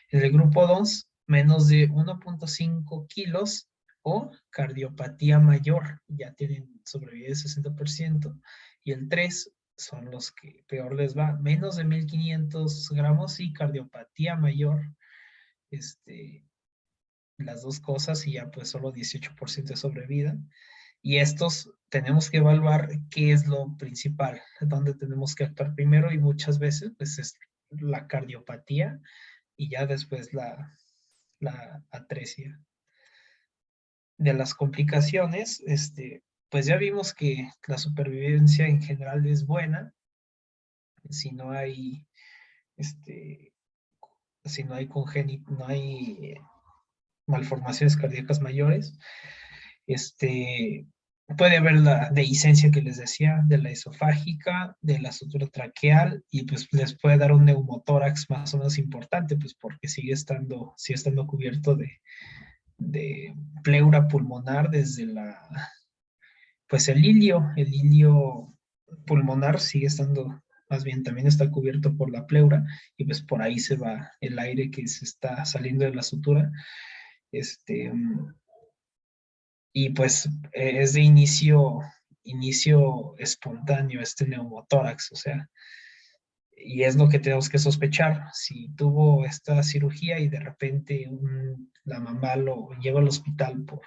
En el grupo 2, menos de 1.5 kilos o cardiopatía mayor, ya tienen sobrevida de 60%. Y el 3 son los que peor les va, menos de 1500 gramos y cardiopatía mayor. Las dos cosas y ya pues solo 18% de sobrevida. Y estos tenemos que evaluar qué es lo principal, dónde tenemos que actuar primero y muchas veces pues es la cardiopatía y ya después la atresia. De las complicaciones, pues ya vimos que la supervivencia en general es buena si no hay, no hay malformaciones cardíacas mayores. Puede haber la dehiscencia que les decía, de la esofágica, de la sutura traqueal, y pues les puede dar un neumotórax más o menos importante, pues porque sigue estando cubierto de pleura pulmonar desde pues el hilio pulmonar sigue estando, más bien también está cubierto por la pleura, y pues por ahí se va el aire que se está saliendo de la sutura. Y pues es de inicio espontáneo este neumotórax, o sea, y es lo que tenemos que sospechar. Si tuvo esta cirugía y de repente la mamá lo lleva al hospital por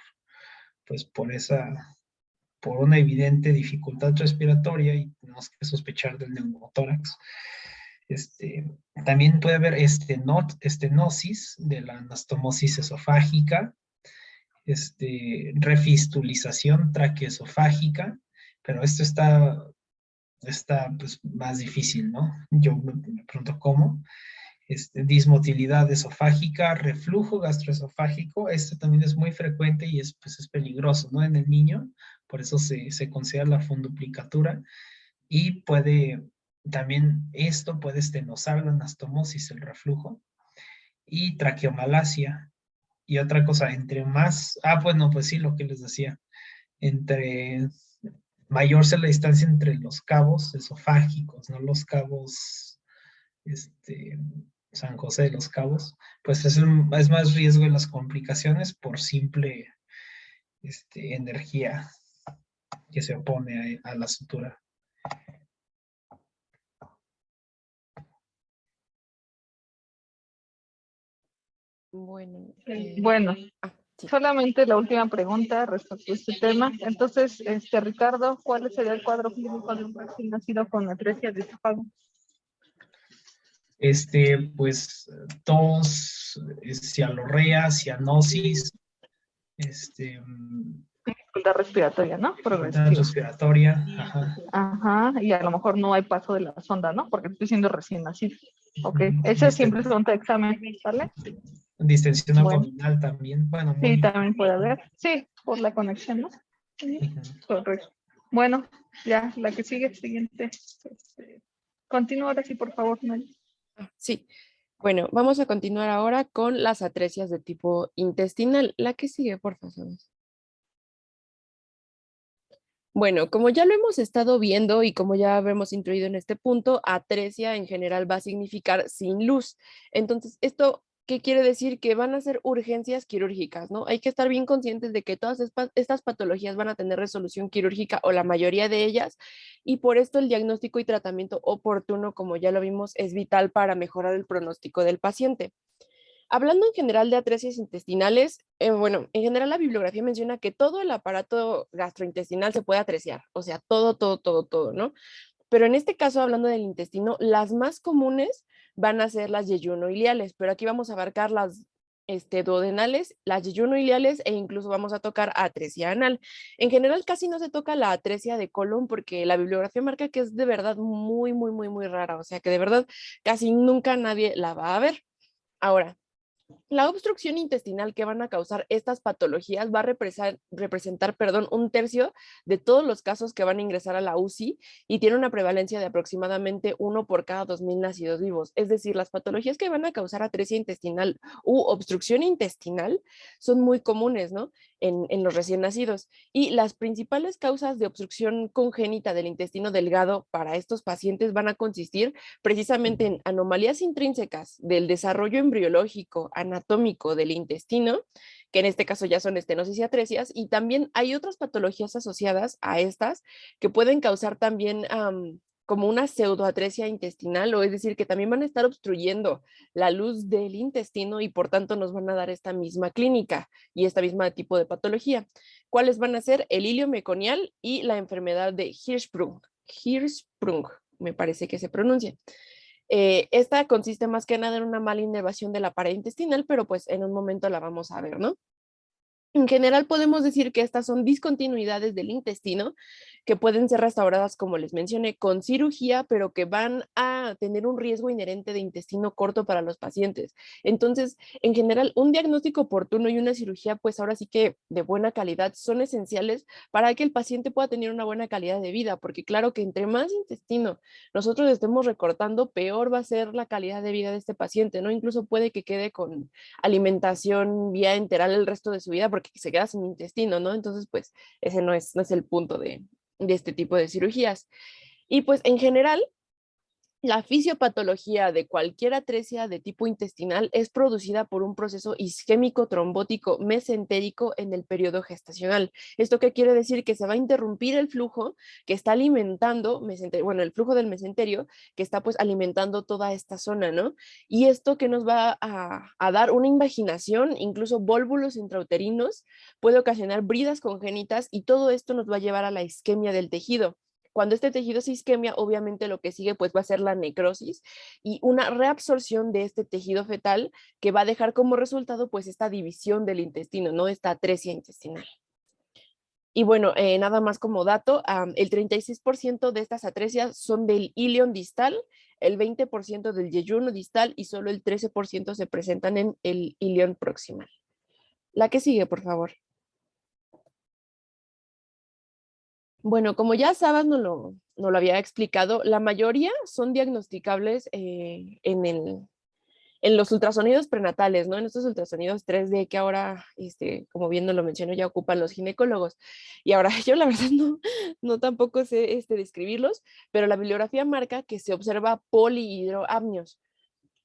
una evidente dificultad respiratoria y tenemos que sospechar del neumotórax. También puede haber estenosis de la anastomosis esofágica, refistulización traqueoesofágica, pero esto está pues más difícil, ¿no? Yo me pregunto cómo. Dismotilidad esofágica, reflujo gastroesofágico, esto también es muy frecuente y pues es peligroso, ¿no? En el niño, por eso se considera la funduplicatura y también esto puede estenosar la anastomosis, el reflujo, y traqueomalacia. Y otra cosa, entre más, bueno, pues sí, lo que les decía, entre mayor sea la distancia entre los cabos esofágicos, no los cabos, San José de los Cabos, pues es más riesgo de las complicaciones por simple energía que se opone a la sutura. Bueno, Bueno, sí. solamente la última pregunta respecto a este tema. Entonces, Ricardo, ¿cuál sería el cuadro clínico de un recién nacido con atresia de esófago? Pues tos, cialorrea, cianosis, Dificultad respiratoria, ¿no? dificultad Progresiva. respiratoria, ajá. Ajá, y a lo mejor no hay paso de la sonda, ¿no? Porque estoy siendo recién nacido. Ok, esa Disten- siempre es pregunta de examen, ¿vale? Distensión Bueno. abdominal también, bueno, Sí, muy... también puede haber. Sí, por la conexión, ¿no? Sí, correcto. Bueno, ya, la que sigue, siguiente. Continúa ahora sí, por favor, Mel. Sí. Bueno, vamos a continuar ahora con las atresias de tipo intestinal. La que sigue, por favor. Bueno, como ya lo hemos estado viendo y como ya hemos introducido en este punto, atresia en general va a significar sin luz. Entonces, ¿esto qué quiere decir? Que van a ser urgencias quirúrgicas, ¿no? Hay que estar bien conscientes de que todas estas patologías van a tener resolución quirúrgica o la mayoría de ellas, y por esto el diagnóstico y tratamiento oportuno, como ya lo vimos, es vital para mejorar el pronóstico del paciente. Hablando en general de atresias intestinales, bueno, en general la bibliografía menciona que todo el aparato gastrointestinal se puede atresiar, o sea, todo, ¿no? Pero en este caso, hablando del intestino, las más comunes van a ser las yeyunoiliales, pero aquí vamos a abarcar las duodenales, las yeyunoiliales e incluso vamos a tocar atresia anal. En general casi no se toca la atresia de colon porque la bibliografía marca que es de verdad muy rara, o sea que de verdad casi nunca nadie la va a ver. Ahora, la obstrucción intestinal que van a causar estas patologías va a representar, un tercio de todos los casos que van a ingresar a la UCI y tiene una prevalencia de aproximadamente 1 por cada 2,000 nacidos vivos. Es decir, las patologías que van a causar atresia intestinal u obstrucción intestinal son muy comunes, ¿no? En los recién nacidos. Y las principales causas de obstrucción congénita del intestino delgado para estos pacientes van a consistir precisamente en anomalías intrínsecas del desarrollo embriológico, anatómico del intestino, que en este caso ya son estenosis y atresias, y también hay otras patologías asociadas a estas que pueden causar también como una pseudoatresia intestinal, o es decir, que también van a estar obstruyendo la luz del intestino y por tanto nos van a dar esta misma clínica y esta misma tipo de patología. ¿Cuáles van a ser? El hilio meconial y la enfermedad de Hirschsprung. Hirschsprung, me parece que se pronuncia. Esta consiste más que nada en una mala inervación de la pared intestinal, pero pues en un momento la vamos a ver, ¿no? En general podemos decir que estas son discontinuidades del intestino que pueden ser restauradas, como les mencioné, con cirugía, pero que van a tener un riesgo inherente de intestino corto para los pacientes. Entonces, en general, un diagnóstico oportuno y una cirugía, pues ahora sí que de buena calidad, son esenciales para que el paciente pueda tener una buena calidad de vida, porque claro que entre más intestino nosotros estemos recortando, peor va a ser la calidad de vida de este paciente, ¿no? Incluso puede que quede con alimentación vía enteral el resto de su vida porque se queda sin intestino, ¿no? Entonces, pues ese no es el punto de este tipo de cirugías. Y pues en general, la fisiopatología de cualquier atresia de tipo intestinal es producida por un proceso isquémico trombótico mesentérico en el periodo gestacional. ¿Esto qué quiere decir? Que se va a interrumpir el flujo que está alimentando, el flujo del mesenterio que está pues alimentando toda esta zona, ¿no? Y esto que nos va a dar una invaginación, incluso vólvulos intrauterinos, puede ocasionar bridas congénitas y todo esto nos va a llevar a la isquemia del tejido. Cuando este tejido se isquemia, obviamente lo que sigue pues va a ser la necrosis y una reabsorción de este tejido fetal que va a dejar como resultado pues esta división del intestino, ¿no? Esta atresia intestinal. Y bueno, nada más como dato, el 36% de estas atresias son del ilion distal, el 20% del yeyuno distal y solo el 13% se presentan en el ilion proximal. La que sigue, por favor. Bueno, como ya Sabas nos lo había explicado, la mayoría son diagnosticables en En los ultrasonidos prenatales, ¿no? En estos ultrasonidos 3D que ahora, como bien nos lo menciono, ya ocupan los ginecólogos. Y ahora yo la verdad no tampoco sé describirlos, pero la bibliografía marca que se observa polihidroapnios,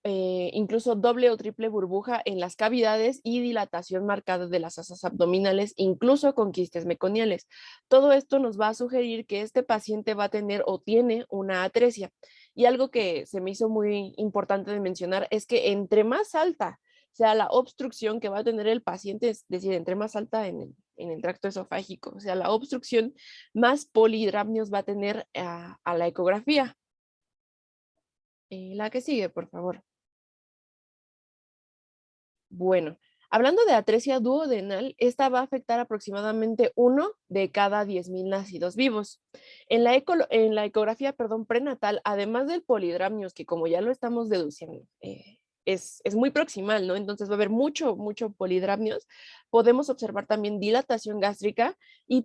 incluso doble o triple burbuja en las cavidades y dilatación marcada de las asas abdominales, incluso con quistes meconiales. Todo esto nos va a sugerir que este paciente va a tener o tiene una atresia. Y algo que se me hizo muy importante de mencionar es que entre más alta sea la obstrucción que va a tener el paciente, es decir, entre más alta en el tracto esofágico, o sea, la obstrucción, más polihidramnios va a tener a la ecografía. La que sigue, por favor. Bueno, hablando de atresia duodenal, esta va a afectar aproximadamente 1 de cada 10.000 nacidos vivos. En la ecografía, prenatal, además del polidramnios, que como ya lo estamos deduciendo, es muy proximal, ¿no? Entonces va a haber mucho polidramnios. Podemos observar también dilatación gástrica y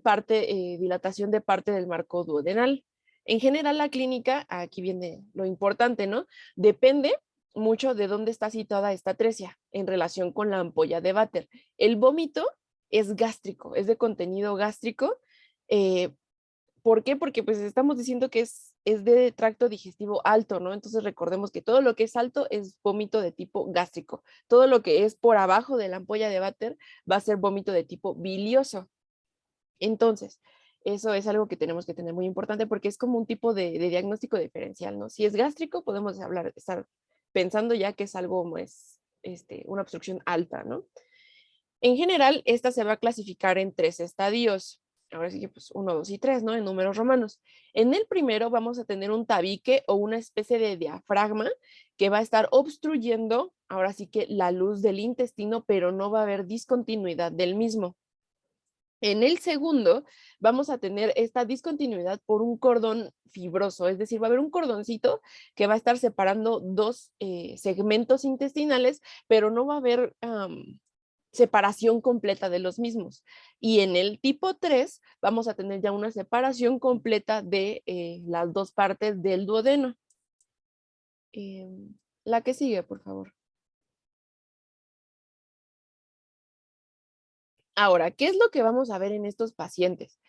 dilatación de parte del marco duodenal. En general, la clínica, aquí viene lo importante, ¿no? Depende mucho de dónde está situada esta atresia en relación con la ampolla de váter. El vómito es gástrico, es de contenido gástrico. ¿Por qué? Porque pues estamos diciendo que es de tracto digestivo alto, ¿no? Entonces recordemos que todo lo que es alto es vómito de tipo gástrico. Todo lo que es por abajo de la ampolla de váter va a ser vómito de tipo bilioso. Entonces, eso es algo que tenemos que tener muy importante porque es como un tipo de diagnóstico diferencial, ¿no? Si es gástrico, podemos estar pensando ya que es algo más, una obstrucción alta, ¿no? En general, esta se va a clasificar en 3 estadios. Ahora sí que pues 1, 2 y 3, ¿no? En números romanos. En el primero vamos a tener un tabique o una especie de diafragma que va a estar obstruyendo, ahora sí que la luz del intestino, pero no va a haber discontinuidad del mismo. En el segundo, vamos a tener esta discontinuidad por un cordón fibroso, es decir, va a haber un cordoncito que va a estar separando 2 segmentos intestinales, pero no va a haber separación completa de los mismos. Y en el tipo 3, vamos a tener ya una separación completa de las 2 partes del duodeno. La que sigue, por favor. Ahora, ¿qué es lo que vamos a ver en estos pacientes?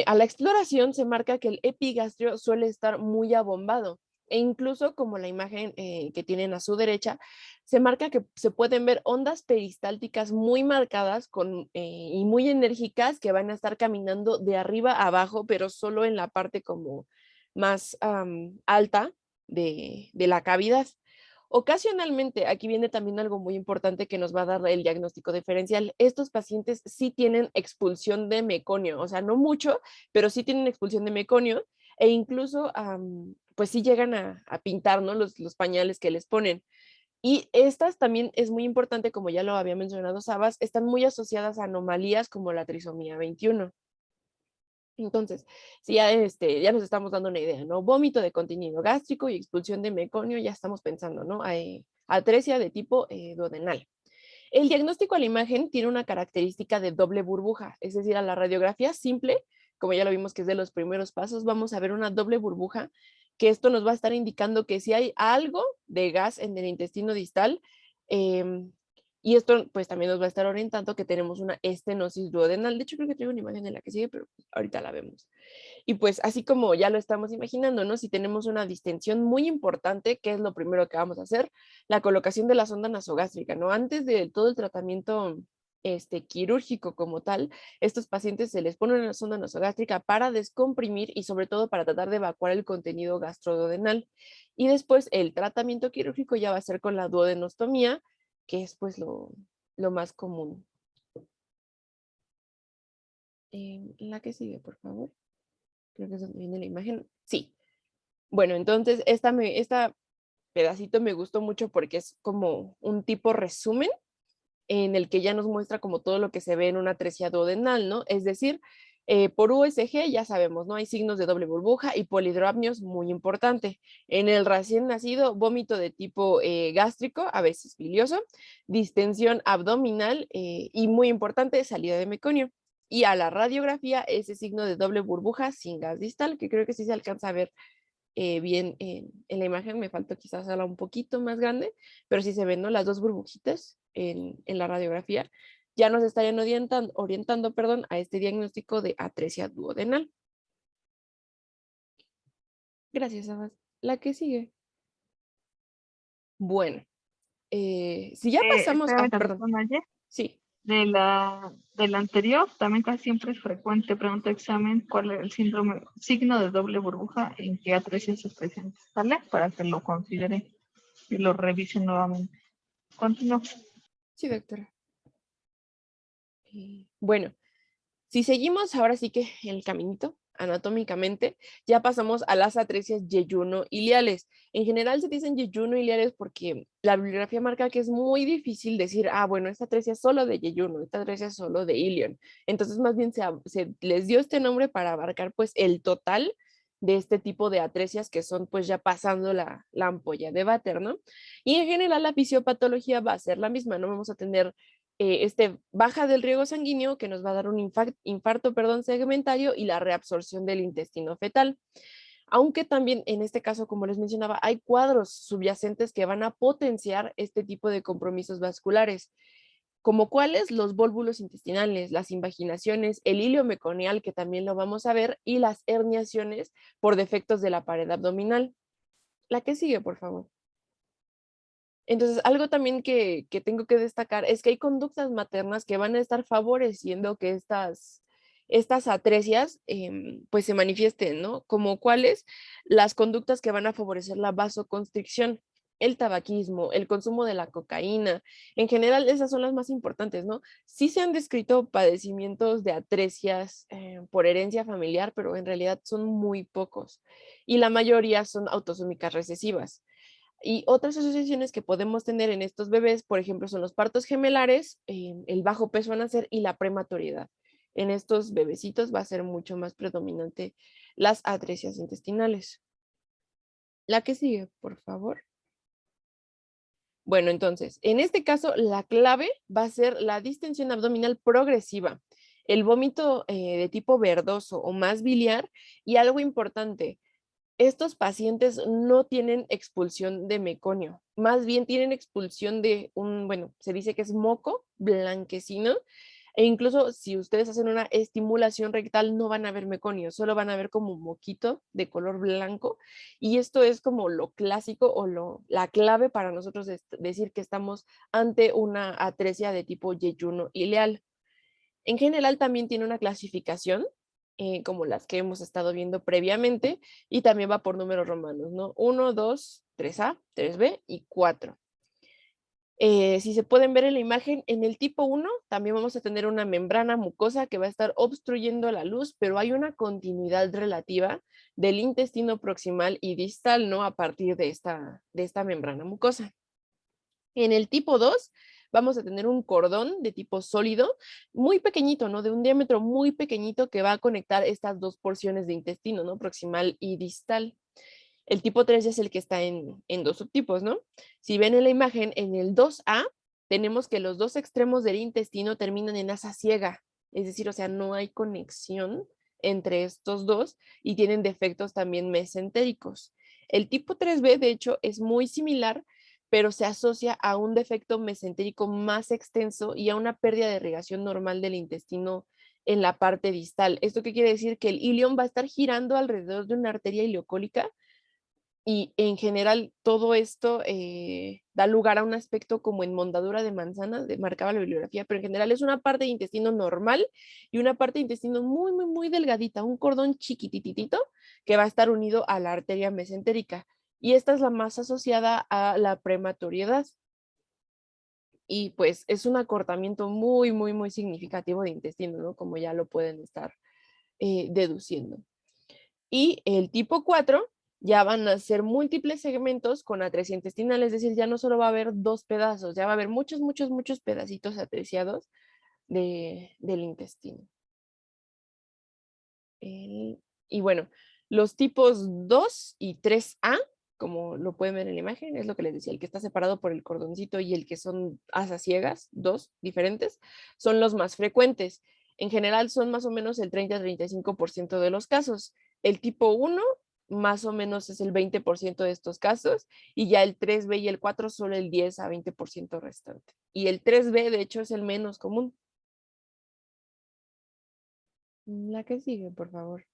A la exploración se marca que el epigastrio suele estar muy abombado e incluso como la imagen que tienen a su derecha, se marca que se pueden ver ondas peristálticas muy marcadas y muy enérgicas que van a estar caminando de arriba a abajo, pero solo en la parte como más alta de la cavidad. Ocasionalmente, aquí viene también algo muy importante que nos va a dar el diagnóstico diferencial. Estos pacientes sí tienen expulsión de meconio, o sea, no mucho, pero sí tienen expulsión de meconio e incluso, pues sí llegan a pintar, ¿no? Los pañales que les ponen. Y estas también es muy importante, como ya lo había mencionado Sabas, están muy asociadas a anomalías como la trisomía 21. Entonces, si ya, ya nos estamos dando una idea, ¿no? Vómito de contenido gástrico y expulsión de meconio, ya estamos pensando, ¿no? Atresia de tipo duodenal. El diagnóstico a la imagen tiene una característica de doble burbuja, es decir, a la radiografía simple, como ya lo vimos que es de los primeros pasos, vamos a ver una doble burbuja, que esto nos va a estar indicando que si hay algo de gas en el intestino distal, y esto pues también nos va a estar orientando que tenemos una estenosis duodenal. De hecho, creo que traigo una imagen en la que sigue, pero ahorita la vemos. Y pues así como ya lo estamos imaginando, ¿no? Si tenemos una distensión muy importante, ¿qué es lo primero que vamos a hacer? La colocación de la sonda nasogástrica, ¿no? Antes de todo el tratamiento quirúrgico como tal, estos pacientes se les pone una sonda nasogástrica para descomprimir y sobre todo para tratar de evacuar el contenido gastroduodenal. Y después el tratamiento quirúrgico ya va a ser con la duodenostomía, que es pues lo más común. La que sigue, por favor. Creo que es donde viene la imagen. Sí. Bueno, entonces esta pedacito me gustó mucho porque es como un tipo resumen en el que ya nos muestra como todo lo que se ve en una atresia duodenal, ¿no? Es decir, por USG ya sabemos, ¿no? Hay signos de doble burbuja y polidroapnios, muy importante. En el recién nacido, vómito de tipo gástrico, a veces bilioso, distensión abdominal y muy importante, salida de meconio. Y a la radiografía, ese signo de doble burbuja sin gas distal, que creo que sí se alcanza a ver bien en la imagen, me faltó quizás hacerla un poquito más grande, pero sí se ven, ¿no? Las dos burbujitas en la radiografía, ya nos estarían orientando, perdón, a este diagnóstico de atresia duodenal. Gracias, Abbas. La que sigue. Bueno, si ya pasamos Espérame a, perdón, tantito, Naye. sí, De la anterior, también casi siempre es frecuente, pregunta de examen, cuál es el síndrome, signo de doble burbuja, en qué atresia se presenta, ¿sale? Para que lo considere y lo revise nuevamente. Continúo. sí, doctora. Bueno, si seguimos ahora sí que el caminito anatómicamente, ya pasamos a las atresias yeyuno-iliales. En general se dicen yeyuno-iliales porque la bibliografía marca que es muy difícil decir, ah, bueno, esta atresia es solo de yeyuno, esta atresia es solo de ilion. Entonces más bien se les dio este nombre para abarcar pues el total de este tipo de atresias que son pues ya pasando la ampolla de Vater, ¿no? Y en general la fisiopatología va a ser la misma, no vamos a tener baja del riego sanguíneo que nos va a dar un infarto, perdón, segmentario y la reabsorción del intestino fetal. Aunque también en este caso, como les mencionaba, hay cuadros subyacentes que van a potenciar este tipo de compromisos vasculares, como cuáles los vólvulos intestinales, las invaginaciones, el hilio meconial, que también lo vamos a ver, y las herniaciones por defectos de la pared abdominal. La que sigue, por favor. Entonces, algo también que tengo que destacar es que hay conductas maternas que van a estar favoreciendo que estas atresias pues se manifiesten, ¿no? Como cuáles, las conductas que van a favorecer la vasoconstricción, el tabaquismo, el consumo de la cocaína. En general, esas son las más importantes, ¿no? Sí se han descrito padecimientos de atresias por herencia familiar, pero en realidad son muy pocos. Y la mayoría son autosómicas recesivas. Y otras asociaciones que podemos tener en estos bebés, por ejemplo, son los partos gemelares, el bajo peso a nacer y la prematoriedad. En estos bebecitos va a ser mucho más predominante las atresias intestinales. La que sigue, por favor. Bueno, entonces, en este caso, la clave va a ser la distensión abdominal progresiva, el vómito de tipo verdoso o más biliar y algo importante, estos pacientes no tienen expulsión de meconio, más bien tienen expulsión de bueno, se dice que es moco blanquecino, e incluso si ustedes hacen una estimulación rectal no van a ver meconio, solo van a ver como un moquito de color blanco, y esto es como lo clásico o la clave para nosotros decir que estamos ante una atresia de tipo yeyuno ileal. En general también tiene una clasificación, como las que hemos estado viendo previamente, y también va por números romanos, ¿no? 1, 2, 3A, 3B y 4. Si se pueden ver en la imagen, en el tipo 1 también vamos a tener una membrana mucosa que va a estar obstruyendo la luz, pero hay una continuidad relativa del intestino proximal y distal, ¿no? A partir de esta membrana mucosa. En el tipo 2 vamos a tener un cordón de tipo sólido, muy pequeñito, ¿no? De un diámetro muy pequeñito que va a conectar estas dos porciones de intestino, ¿no? Proximal y distal. El tipo 3 ya es el que está en dos subtipos, ¿no? Si ven en la imagen, en el 2A tenemos que los dos extremos del intestino terminan en asa ciega, es decir, o sea, no hay conexión entre estos dos y tienen defectos también mesentéricos. El tipo 3B, de hecho, es muy similar, pero se asocia a un defecto mesentérico más extenso y a una pérdida de irrigación normal del intestino en la parte distal. ¿Esto qué quiere decir? Que el ilion va a estar girando alrededor de una arteria ileocólica y en general todo esto da lugar a un aspecto como en mondadura de manzana, marcaba la bibliografía, pero en general es una parte de intestino normal y una parte de intestino muy, muy, muy delgadita, un cordón chiquititito que va a estar unido a la arteria mesentérica. Y esta es la más asociada a la prematoriedad. Y pues es un acortamiento muy, muy, muy significativo de intestino, ¿no? Como ya lo pueden estar deduciendo. Y el tipo 4 ya van a ser múltiples segmentos con atresia intestinal, es decir, ya no solo va a haber dos pedazos, ya va a haber muchos, muchos, muchos pedacitos atresiados del intestino. Y bueno, los tipos 2 y 3A, como lo pueden ver en la imagen, es lo que les decía, el que está separado por el cordoncito y el que son asas ciegas, dos diferentes, son los más frecuentes. En general son más o menos el 30-35% de los casos. El tipo 1 más o menos es el 20% de estos casos, y ya el 3B y el 4 son el 10 a 20% restante. Y el 3B, de hecho, es el menos común. La que sigue, por favor.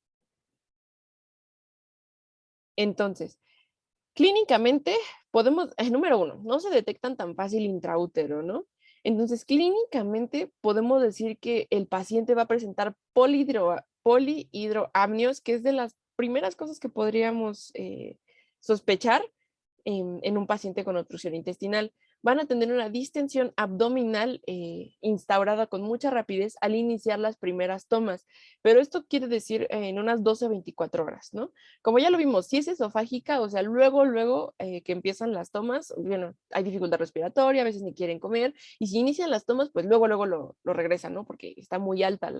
Entonces, clínicamente podemos, número 1, no se detectan tan fácil intraútero, ¿no? Entonces, clínicamente podemos decir que el paciente va a presentar polihidroamnios, que es de las primeras cosas que podríamos sospechar en un paciente con obstrucción intestinal. Van a tener una distensión abdominal instaurada con mucha rapidez al iniciar las primeras tomas, pero esto quiere decir en unas 12 a 24 horas, ¿no? Como ya lo vimos, si es esofágica, o sea, luego que empiezan las tomas, bueno, hay dificultad respiratoria, a veces ni quieren comer, y si inician las tomas, pues luego lo regresan, ¿no? Porque está muy alta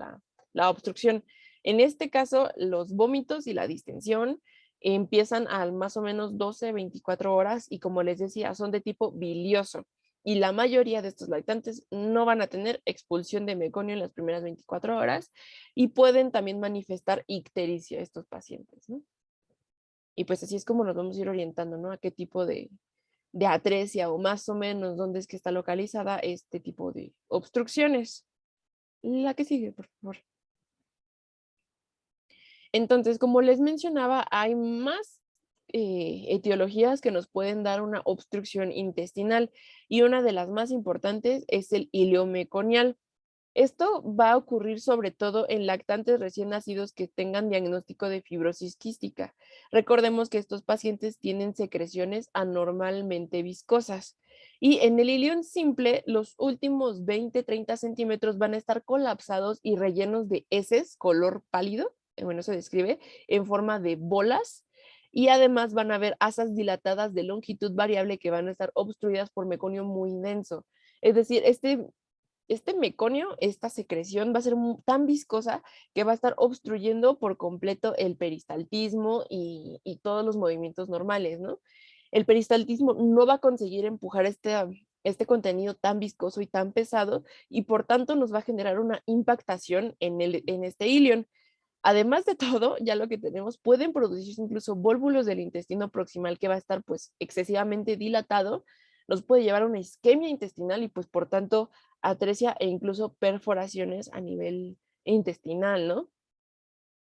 la obstrucción. En este caso, los vómitos y la distensión empiezan al más o menos 12, 24 horas y como les decía, son de tipo bilioso. Y la mayoría de estos lactantes no van a tener expulsión de meconio en las primeras 24 horas y pueden también manifestar ictericia estos pacientes, ¿no? Y pues así es como nos vamos a ir orientando, ¿no? A qué tipo de atresia o más o menos dónde es que está localizada este tipo de obstrucciones. La que sigue, por favor. Entonces, como les mencionaba, hay más etiologías que nos pueden dar una obstrucción intestinal y una de las más importantes es el ileomeconial. Esto va a ocurrir sobre todo en lactantes recién nacidos que tengan diagnóstico de fibrosis quística. Recordemos que estos pacientes tienen secreciones anormalmente viscosas. Y en el ilion simple, los últimos 20-30 centímetros van a estar colapsados y rellenos de heces color pálido, bueno, se describe, en forma de bolas. Y además van a haber asas dilatadas de longitud variable que van a estar obstruidas por meconio muy denso. Es decir, este meconio, esta secreción va a ser tan viscosa que va a estar obstruyendo por completo el peristaltismo y todos los movimientos normales, ¿no? El peristaltismo no va a conseguir empujar este contenido tan viscoso y tan pesado y por tanto nos va a generar una impactación en este ilion. Además de todo, ya lo que tenemos, pueden producirse incluso vólvulos del intestino proximal que va a estar pues excesivamente dilatado, nos puede llevar a una isquemia intestinal y pues por tanto atresia e incluso perforaciones a nivel intestinal, ¿no?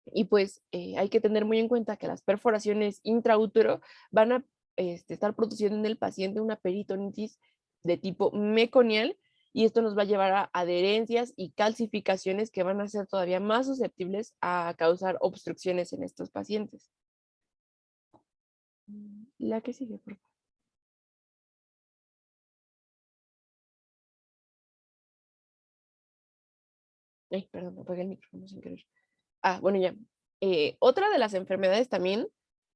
Y pues hay que tener muy en cuenta que las perforaciones intraútero van a estar produciendo en el paciente una peritonitis de tipo meconial y esto nos va a llevar a adherencias y calcificaciones que van a ser todavía más susceptibles a causar obstrucciones en estos pacientes. La que sigue, por favor. Ay, perdón, apagué el micrófono sin querer. Bueno, ya. Otra de las enfermedades también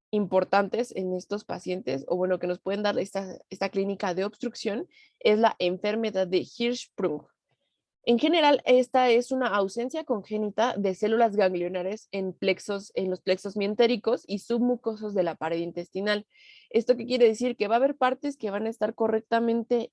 importantes en estos pacientes, o bueno, que nos pueden dar esta clínica de obstrucción, es la enfermedad de Hirschsprung. En general, esta es una ausencia congénita de células ganglionares en los plexos mientéricos y submucosos de la pared intestinal. ¿Esto qué quiere decir? Que va a haber partes que van a estar correctamente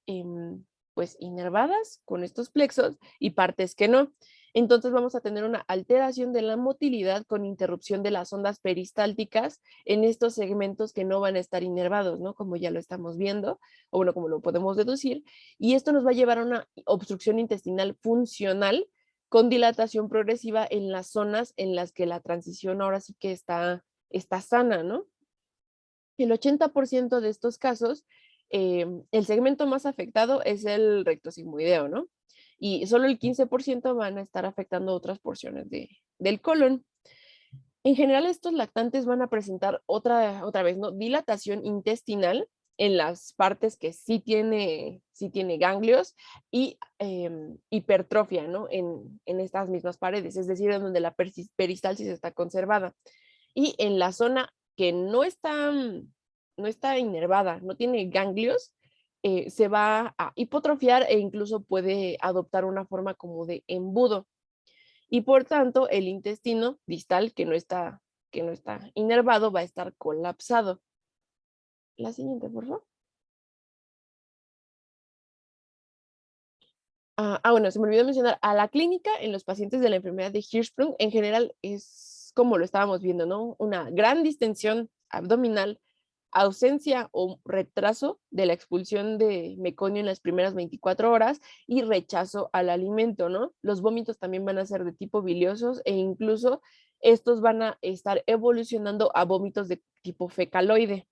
pues inervadas con estos plexos y partes que no. Entonces vamos a tener una alteración de la motilidad con interrupción de las ondas peristálticas en estos segmentos que no van a estar inervados, ¿no? Como ya lo estamos viendo, o bueno, como lo podemos deducir, y esto nos va a llevar a una obstrucción intestinal funcional con dilatación progresiva en las zonas en las que la transición ahora sí que está sana, ¿no? El 80% de estos casos, el segmento más afectado es el recto sigmoideo, ¿no? Y solo el 15% van a estar afectando otras porciones del colon. En general, estos lactantes van a presentar otra vez, ¿no? Dilatación intestinal en las partes que sí tiene ganglios y hipertrofia, ¿no? En estas mismas paredes, es decir, en donde la peristalsis está conservada. Y en la zona que no está inervada, no tiene ganglios, se va a hipotrofiar e incluso puede adoptar una forma como de embudo. Y por tanto, el intestino distal que no está inervado va a estar colapsado. La siguiente, por favor. Bueno, se me olvidó mencionar a la clínica en los pacientes de la enfermedad de Hirschsprung. En general es como lo estábamos viendo, ¿no? Una gran distensión abdominal, ausencia o retraso de la expulsión de meconio en las primeras 24 horas y rechazo al alimento, ¿no? Los vómitos también van a ser de tipo biliosos e incluso estos van a estar evolucionando a vómitos de tipo fecaloide.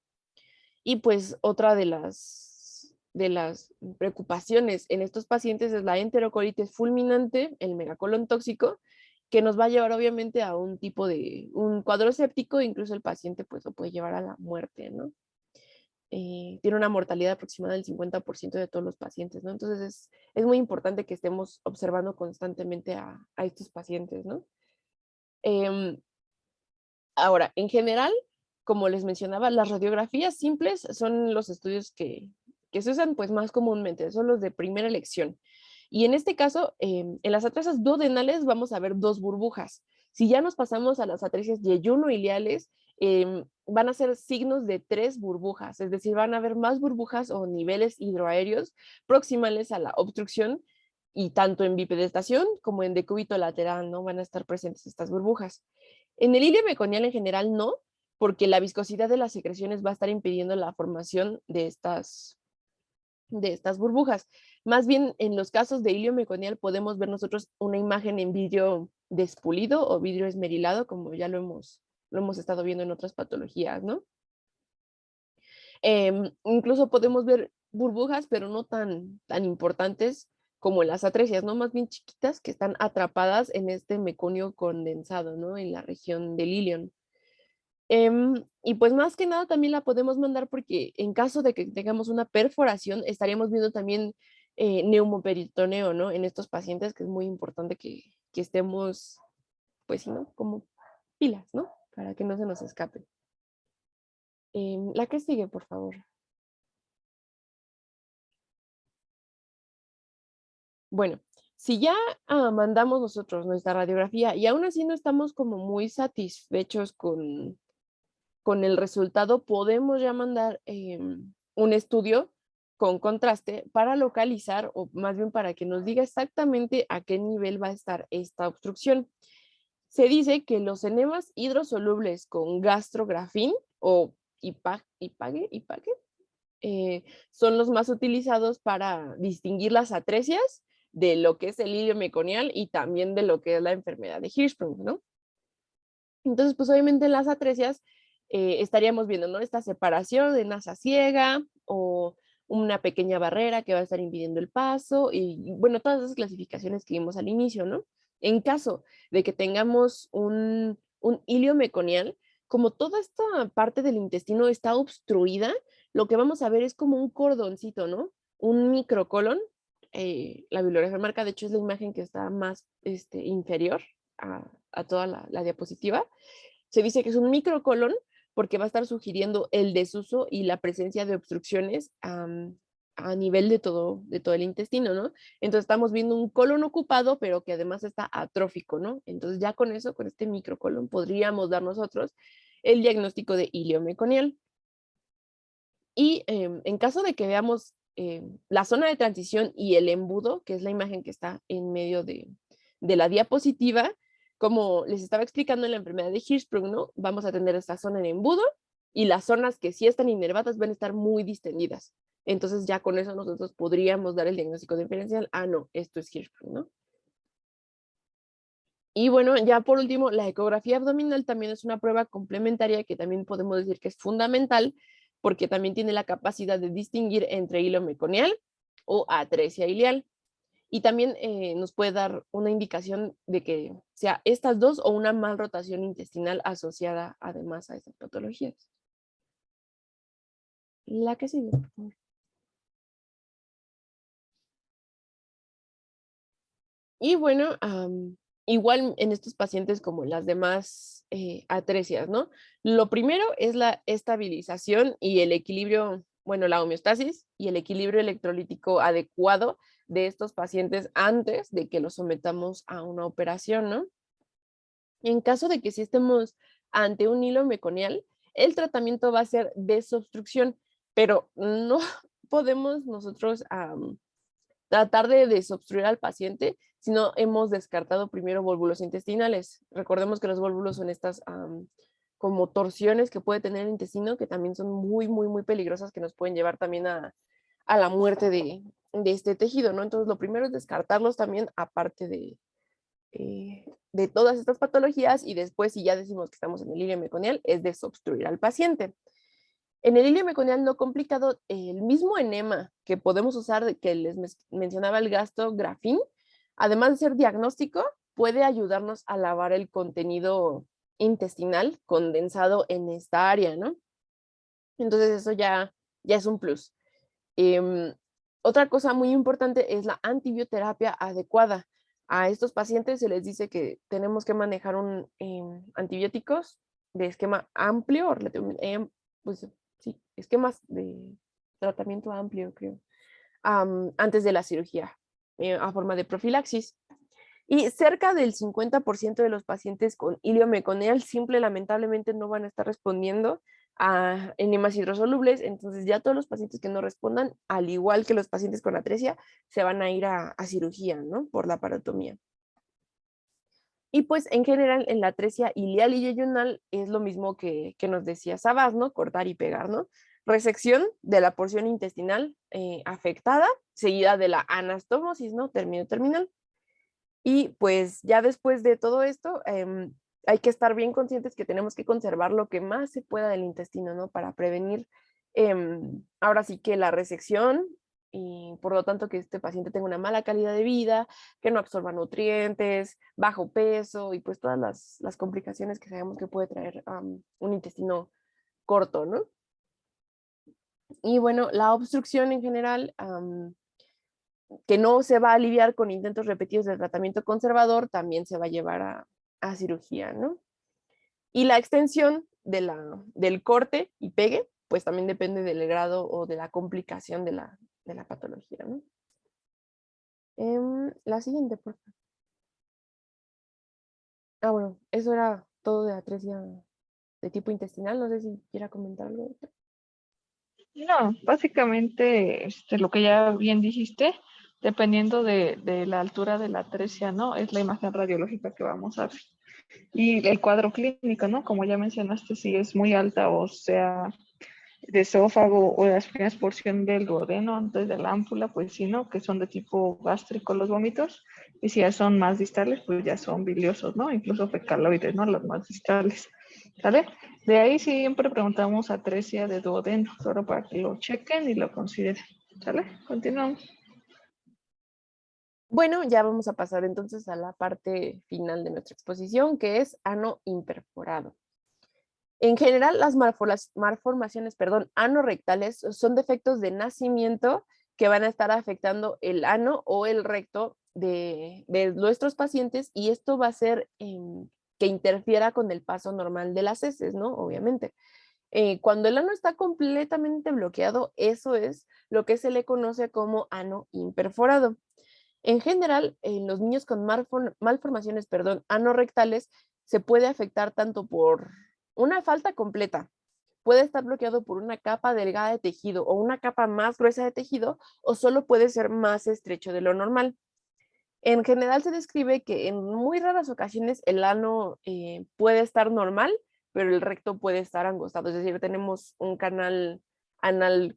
Y pues otra de las preocupaciones en estos pacientes es la enterocolitis fulminante, el megacolon tóxico, que nos va a llevar obviamente a un tipo de, un cuadro séptico, incluso el paciente pues lo puede llevar a la muerte, ¿no? Tiene una mortalidad aproximada del 50% de todos los pacientes, ¿no? Entonces es muy importante que estemos observando constantemente a estos pacientes, ¿no? Em, Ahora, en general, como les mencionaba, las radiografías simples son los estudios que se usan pues más comúnmente, son los de primera elección. Y en este caso, en las atresia duodenales vamos a ver 2 burbujas. Si ya nos pasamos a las atresias yeyuno-iliales, van a ser signos de 3 burbujas, es decir, van a haber más burbujas o niveles hidroaéreos proximales a la obstrucción y tanto en bipedestación como en decúbito lateral, ¿no? Van a estar presentes estas burbujas. En el ilio meconial en general no, porque la viscosidad de las secreciones va a estar impidiendo la formación de estas burbujas. Más bien, en los casos de ilio meconial podemos ver nosotros una imagen en vidrio despulido o vidrio esmerilado, como ya lo hemos estado viendo en otras patologías, ¿no? Incluso podemos ver burbujas, pero no tan importantes como las atresias, ¿no? Más bien chiquitas que están atrapadas en este meconio condensado, ¿no? En la región del ilion. Y pues más que nada también la podemos mandar porque en caso de que tengamos una perforación, estaríamos viendo también neumoperitoneo, ¿no? En estos pacientes, que es muy importante que estemos, pues sí, ¿no? Como pilas, ¿no? Para que no se nos escape. La que sigue, por favor. Bueno, si ya mandamos nosotros nuestra radiografía y aún así no estamos como muy satisfechos con el resultado, podemos ya mandar un estudio con contraste para localizar, o más bien para que nos diga exactamente a qué nivel va a estar esta obstrucción. Se dice que los enemas hidrosolubles con gastrografín o IPAGE, son los más utilizados para distinguir las atresias de lo que es el ilio meconial y también de lo que es la enfermedad de Hirschsprung, ¿no? Entonces, pues obviamente en las atresias estaríamos viendo, ¿no? Esta separación de nasa ciega o una pequeña barrera que va a estar impidiendo el paso y bueno, todas esas clasificaciones que vimos al inicio, ¿no? En caso de que tengamos un ilio meconial, como toda esta parte del intestino está obstruida, lo que vamos a ver es como un cordoncito, ¿no? Un microcolon. La bibliografía marca, de hecho, es la imagen que está más inferior a toda la diapositiva. Se dice que es un microcolon porque va a estar sugiriendo el desuso y la presencia de obstrucciones a nivel de todo el intestino, ¿no? Entonces estamos viendo un colon ocupado, pero que además está atrófico, ¿no? Entonces ya con eso, con este microcolon, podríamos dar nosotros el diagnóstico de ilio meconial. Y en caso de que veamos la zona de transición y el embudo, que es la imagen que está en medio de la diapositiva, como les estaba explicando en la enfermedad de Hirschsprung, ¿no? Vamos a tener esta zona en embudo y las zonas que sí están inervadas van a estar muy distendidas. Entonces ya con eso nosotros podríamos dar el diagnóstico diferencial. Ah, no, esto es Hirschsprung, ¿no? Y bueno, ya por último, la ecografía abdominal también es una prueba complementaria que también podemos decir que es fundamental porque también tiene la capacidad de distinguir entre hilo meconial o atresia ilial. Y también nos puede dar una indicación de que sea estas dos o una mal rotación intestinal asociada además a estas patologías. La que sigue, por favor. Y bueno, igual en estos pacientes como en las demás atresias, ¿no? Lo primero es la estabilización y el equilibrio, bueno, la homeostasis y el equilibrio electrolítico adecuado de estos pacientes antes de que los sometamos a una operación, ¿no? En caso de que sí estemos ante un hilo meconial, el tratamiento va a ser desobstrucción, pero no podemos nosotros tratar de desobstruir al paciente, sino hemos descartado primero volvulos intestinales. Recordemos que los volvulos son estas como torsiones que puede tener el intestino, que también son muy, muy, muy peligrosas, que nos pueden llevar también a la muerte de este tejido, ¿no? Entonces, lo primero es descartarlos también, aparte de todas estas patologías, y después, si ya decimos que estamos en el ilio meconial, es desobstruir al paciente. En el ilio meconial no complicado, el mismo enema que podemos usar, que les mencionaba el gastrografín, además de ser diagnóstico, puede ayudarnos a lavar el contenido intestinal condensado en esta área, ¿no? Entonces eso ya es un plus. Otra cosa muy importante es la antibioterapia adecuada. A estos pacientes se les dice que tenemos que manejar antibióticos de esquema amplio, pues sí, esquemas de tratamiento amplio, creo, antes de la cirugía, a forma de profilaxis. Y cerca del 50% de los pacientes con ilio meconial simple lamentablemente no van a estar respondiendo a enemas hidrosolubles, entonces ya todos los pacientes que no respondan, al igual que los pacientes con atresia, se van a ir a cirugía, ¿no? Por la parotomía. Y pues en general en la atresia ilial y yeyunal es lo mismo que nos decía Sabas, ¿no? Cortar y pegar, ¿no? Resección de la porción intestinal afectada, seguida de la anastomosis, ¿no? Término terminal. Y pues ya después de todo esto, hay que estar bien conscientes que tenemos que conservar lo que más se pueda del intestino, ¿no? Para prevenir ahora sí que la resección y por lo tanto que este paciente tenga una mala calidad de vida, que no absorba nutrientes, bajo peso y pues todas las complicaciones que sabemos que puede traer un intestino corto, ¿no? Y bueno, la obstrucción en general, que no se va a aliviar con intentos repetidos de tratamiento conservador, también se va a llevar a cirugía, ¿no? Y la extensión del corte y pegue, pues también depende del grado o de la complicación de la patología, ¿no? La siguiente, por favor. Bueno, eso era todo de atresia de tipo intestinal. No sé si quiera comentar algo. No, básicamente lo que ya bien dijiste, dependiendo de la altura de la atresia, ¿no? Es la imagen radiológica que vamos a ver. Y el cuadro clínico, ¿no? Como ya mencionaste, si es muy alta, o sea, de esófago o las primeras porciones del duodeno antes de la ámpula, pues sí, ¿no? Que son de tipo gástrico los vómitos. Y si ya son más distales, pues ya son biliosos, ¿no? Incluso fecaloides, ¿no? Los más distales. ¿Sale? De ahí siempre preguntamos atresia de duodeno, solo para que lo chequen y lo consideren. ¿Sale? Continuamos. Bueno, ya vamos a pasar entonces a la parte final de nuestra exposición, que es ano imperforado. En general, las malformaciones, anorrectales son defectos de nacimiento que van a estar afectando el ano o el recto de nuestros pacientes, y esto va a ser que interfiera con el paso normal de las heces, ¿no? Obviamente. Cuando el ano está completamente bloqueado, eso es lo que se le conoce como ano imperforado. En general, en los niños con malformaciones anorrectales se puede afectar tanto por una falta completa, puede estar bloqueado por una capa delgada de tejido o una capa más gruesa de tejido, o solo puede ser más estrecho de lo normal. En general se describe que en muy raras ocasiones el ano puede estar normal, pero el recto puede estar angostado, es decir, tenemos un canal anal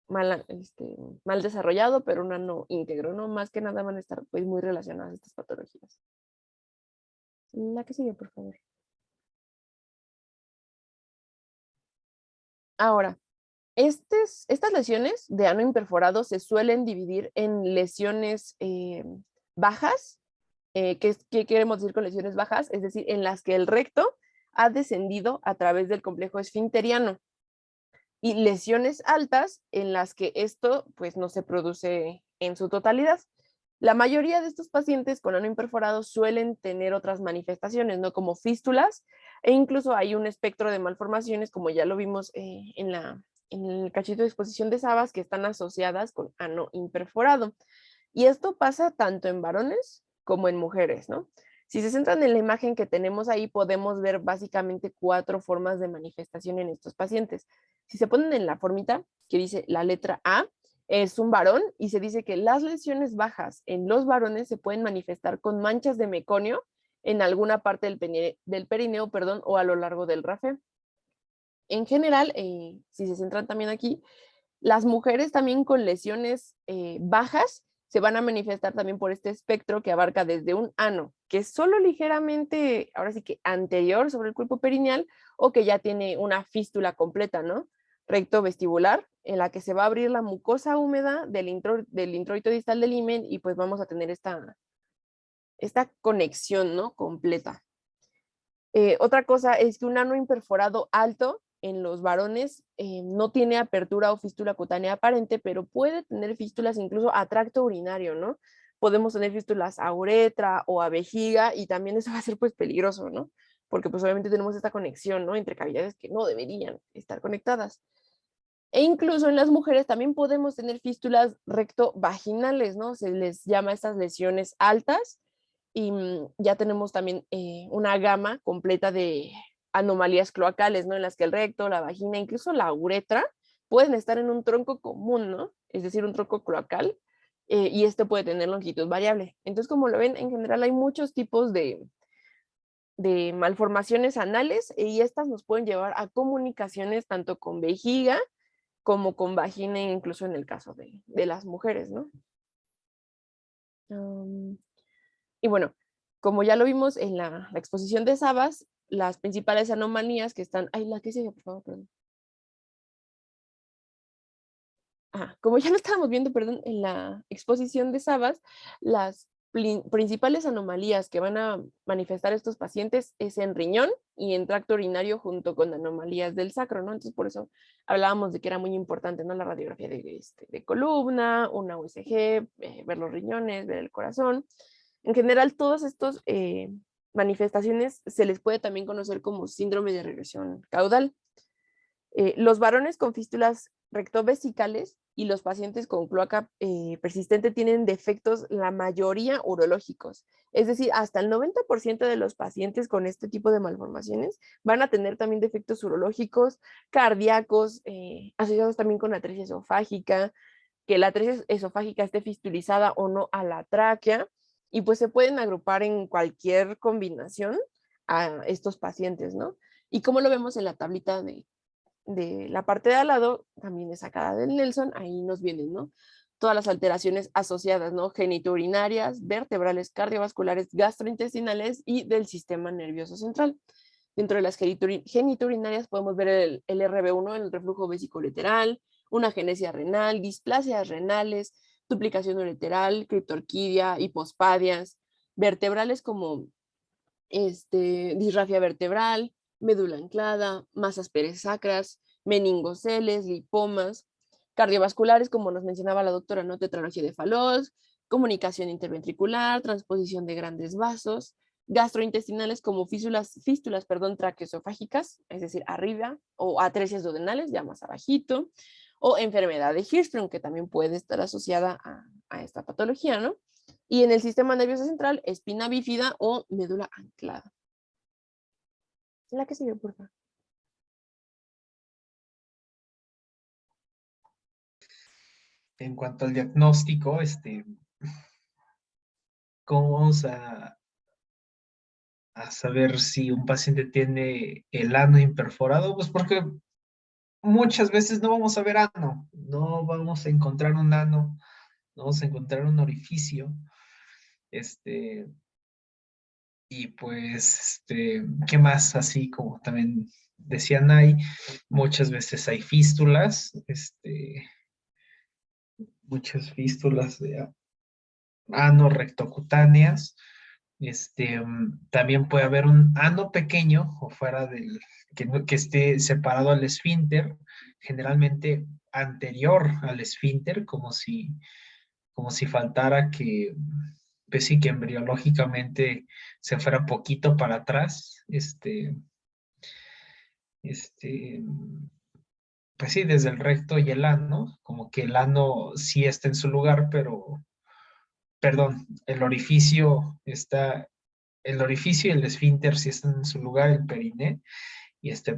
mal desarrollado, pero un ano íntegro, ¿no? Más que nada van a estar pues muy relacionadas estas patologías. La que sigue, por favor. Ahora, estas lesiones de ano imperforado se suelen dividir en lesiones bajas. ¿Qué queremos decir con lesiones bajas? Es decir, en las que el recto ha descendido a través del complejo esfinteriano. Y lesiones altas en las que esto pues no se produce en su totalidad. La mayoría de estos pacientes con ano imperforado suelen tener otras manifestaciones, ¿no? Como fístulas, e incluso hay un espectro de malformaciones, como ya lo vimos en el cachito de exposición de Sabas, que están asociadas con ano imperforado. Y esto pasa tanto en varones como en mujeres, ¿no? Si se centran en la imagen que tenemos ahí, podemos ver básicamente 4 formas de manifestación en estos pacientes. Si se ponen en la formita que dice la letra A, es un varón y se dice que las lesiones bajas en los varones se pueden manifestar con manchas de meconio en alguna parte del perineo, perdón, o a lo largo del rafe. En general, si se centran también aquí, las mujeres también con lesiones bajas se van a manifestar también por este espectro que abarca desde un ano, que es solo ligeramente, ahora sí que anterior sobre el cuerpo perineal, o que ya tiene una fístula completa, ¿no? Recto vestibular, en la que se va a abrir la mucosa húmeda del introito distal del himen y pues vamos a tener esta conexión, ¿no? Completa. Otra cosa es que un ano imperforado alto en los varones no tiene apertura o fístula cutánea aparente, pero puede tener fístulas incluso a tracto urinario, ¿no? Podemos tener fístulas a uretra o a vejiga y también eso va a ser pues peligroso, ¿no? Porque pues obviamente tenemos esta conexión, ¿no? Entre cavidades que no deberían estar conectadas. E incluso en las mujeres también podemos tener fístulas recto-vaginales, ¿no? Se les llama estas lesiones altas y ya tenemos también una gama completa de anomalías cloacales, ¿no? En las que el recto, la vagina, incluso la uretra pueden estar en un tronco común, ¿no? Es decir, un tronco cloacal, y este puede tener longitud variable. Entonces, como lo ven, en general hay muchos tipos de malformaciones anales y estas nos pueden llevar a comunicaciones tanto con vejiga como con vagina, incluso en el caso de las mujeres, ¿no? Y bueno, como ya lo vimos en la exposición de Sabas, las principales anomalías que están... Ay, la que sigue, por favor, perdón. Como ya lo estábamos viendo, perdón, en la exposición de Sabas, las principales anomalías que van a manifestar estos pacientes es en riñón y en tracto urinario junto con anomalías del sacro, ¿no? Entonces, por eso hablábamos de que era muy importante, ¿no? La radiografía de columna, una USG, ver los riñones, ver el corazón. En general, todas estas manifestaciones se les puede también conocer como síndrome de regresión caudal. Los varones con fístulas rectovesicales y los pacientes con cloaca persistente tienen defectos, la mayoría urológicos. Es decir, hasta el 90% de los pacientes con este tipo de malformaciones van a tener también defectos urológicos, cardíacos, asociados también con atresia esofágica, que la atresia esofágica esté fistulizada o no a la tráquea, y pues se pueden agrupar en cualquier combinación a estos pacientes, ¿no? Y como lo vemos en la tablita de la parte de al lado, también es sacada del Nelson, ahí nos vienen, ¿no? Todas las alteraciones asociadas, ¿no? Genitourinarias, vertebrales, cardiovasculares, gastrointestinales y del sistema nervioso central. Dentro de las genitourinarias podemos ver el RB1, el reflujo vesicolateral, una agenesia renal, displasias renales, duplicación ureteral, criptorquidia, hipospadias, vertebrales como disrafia vertebral, médula anclada, masas peresacras, meningoceles, lipomas, cardiovasculares, como nos mencionaba la doctora, ¿no? Tetralogía de Fallot, comunicación interventricular, transposición de grandes vasos, gastrointestinales como fístulas, traqueoesofágicas, es decir, arriba, o atresias duodenales, ya más abajito, o enfermedad de Hirschsprung, que también puede estar asociada a esta patología, ¿no? Y en el sistema nervioso central, espina bífida o médula anclada. La que sigue, por favor. En cuanto al diagnóstico, ¿cómo vamos a saber si un paciente tiene el ano imperforado? Pues porque muchas veces no vamos a ver ano, no vamos a encontrar un ano, no vamos a encontrar un orificio. Y pues, ¿qué más? Así como también decían, muchas veces hay fístulas, muchas fístulas de ano rectocutáneas. También puede haber un ano pequeño o fuera del, que esté separado al esfínter, generalmente anterior al esfínter, como si faltara que, pues sí, que embriológicamente se fuera poquito para atrás, pues sí, desde el recto y el ano, como que el ano sí está en su lugar, pero, perdón, el orificio y el esfínter sí están en su lugar, el periné,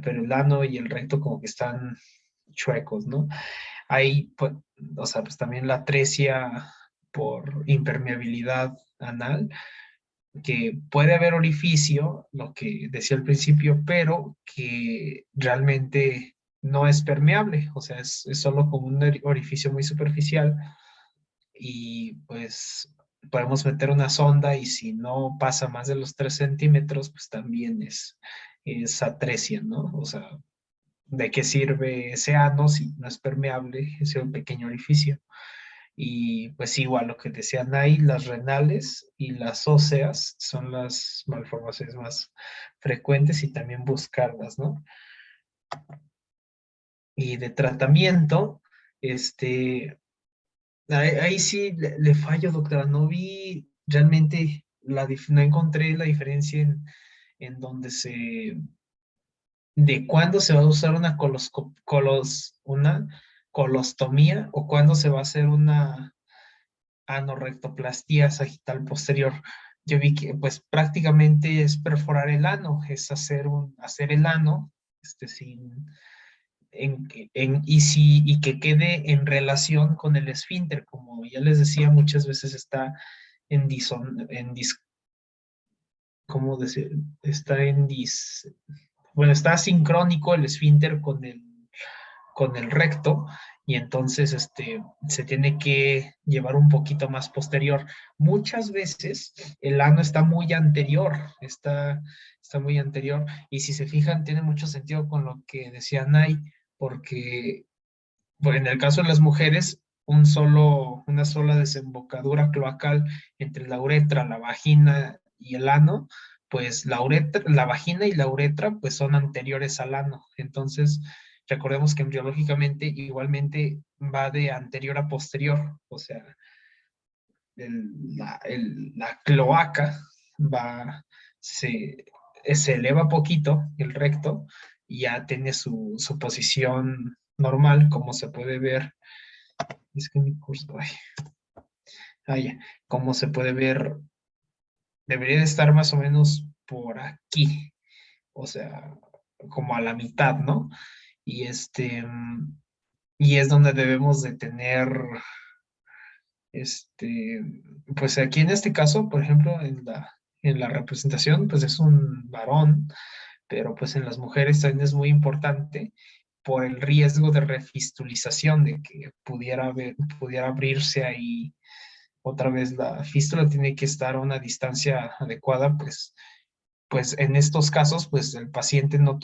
pero el ano y el recto como que están chuecos, ¿no? Hay, pues, o sea, pues también la atresia por impermeabilidad anal, que puede haber orificio, lo que decía al principio, pero que realmente no es permeable, o sea, es solo como un orificio muy superficial y pues podemos meter una sonda y si no pasa más de los 3 centímetros, pues también es atresia, ¿no? O sea, ¿de qué sirve ese ano si no es permeable ese pequeño orificio? Y pues igual lo que decían ahí, las renales y las óseas son las malformaciones más frecuentes y también buscarlas, ¿no? Y de tratamiento, ahí sí le fallo, doctora, no vi realmente, no encontré la diferencia en donde de cuándo se va a usar una colostomía o cuándo se va a hacer una anorrectoplastía sagital posterior. Yo vi que pues prácticamente es perforar el ano, es hacer el ano, sin, y que quede en relación con el esfínter, como ya les decía, muchas veces está en ¿cómo decir? Está bueno, está asincrónico el esfínter con el recto y entonces se tiene que llevar un poquito más posterior. Muchas veces el ano está muy anterior, está muy anterior y si se fijan tiene mucho sentido con lo que decía Nay, porque en el caso de las mujeres una sola desembocadura cloacal entre la uretra, la vagina y el ano, pues la vagina y la uretra pues son anteriores al ano. Entonces, recordemos que embriológicamente igualmente va de anterior a posterior, o sea, la cloaca va, se eleva poquito, el recto, y ya tiene su posición normal, como se puede ver. Es que mi curso, ya, como se puede ver, debería de estar más o menos por aquí, o sea, como a la mitad, ¿no? Y y es donde debemos de tener, este, pues aquí en este caso, por ejemplo, en la representación, pues es un varón, pero pues en las mujeres también es muy importante por el riesgo de refistulización, de que pudiera abrirse ahí otra vez la fístula, tiene que estar a una distancia adecuada, pues en estos casos, pues el paciente no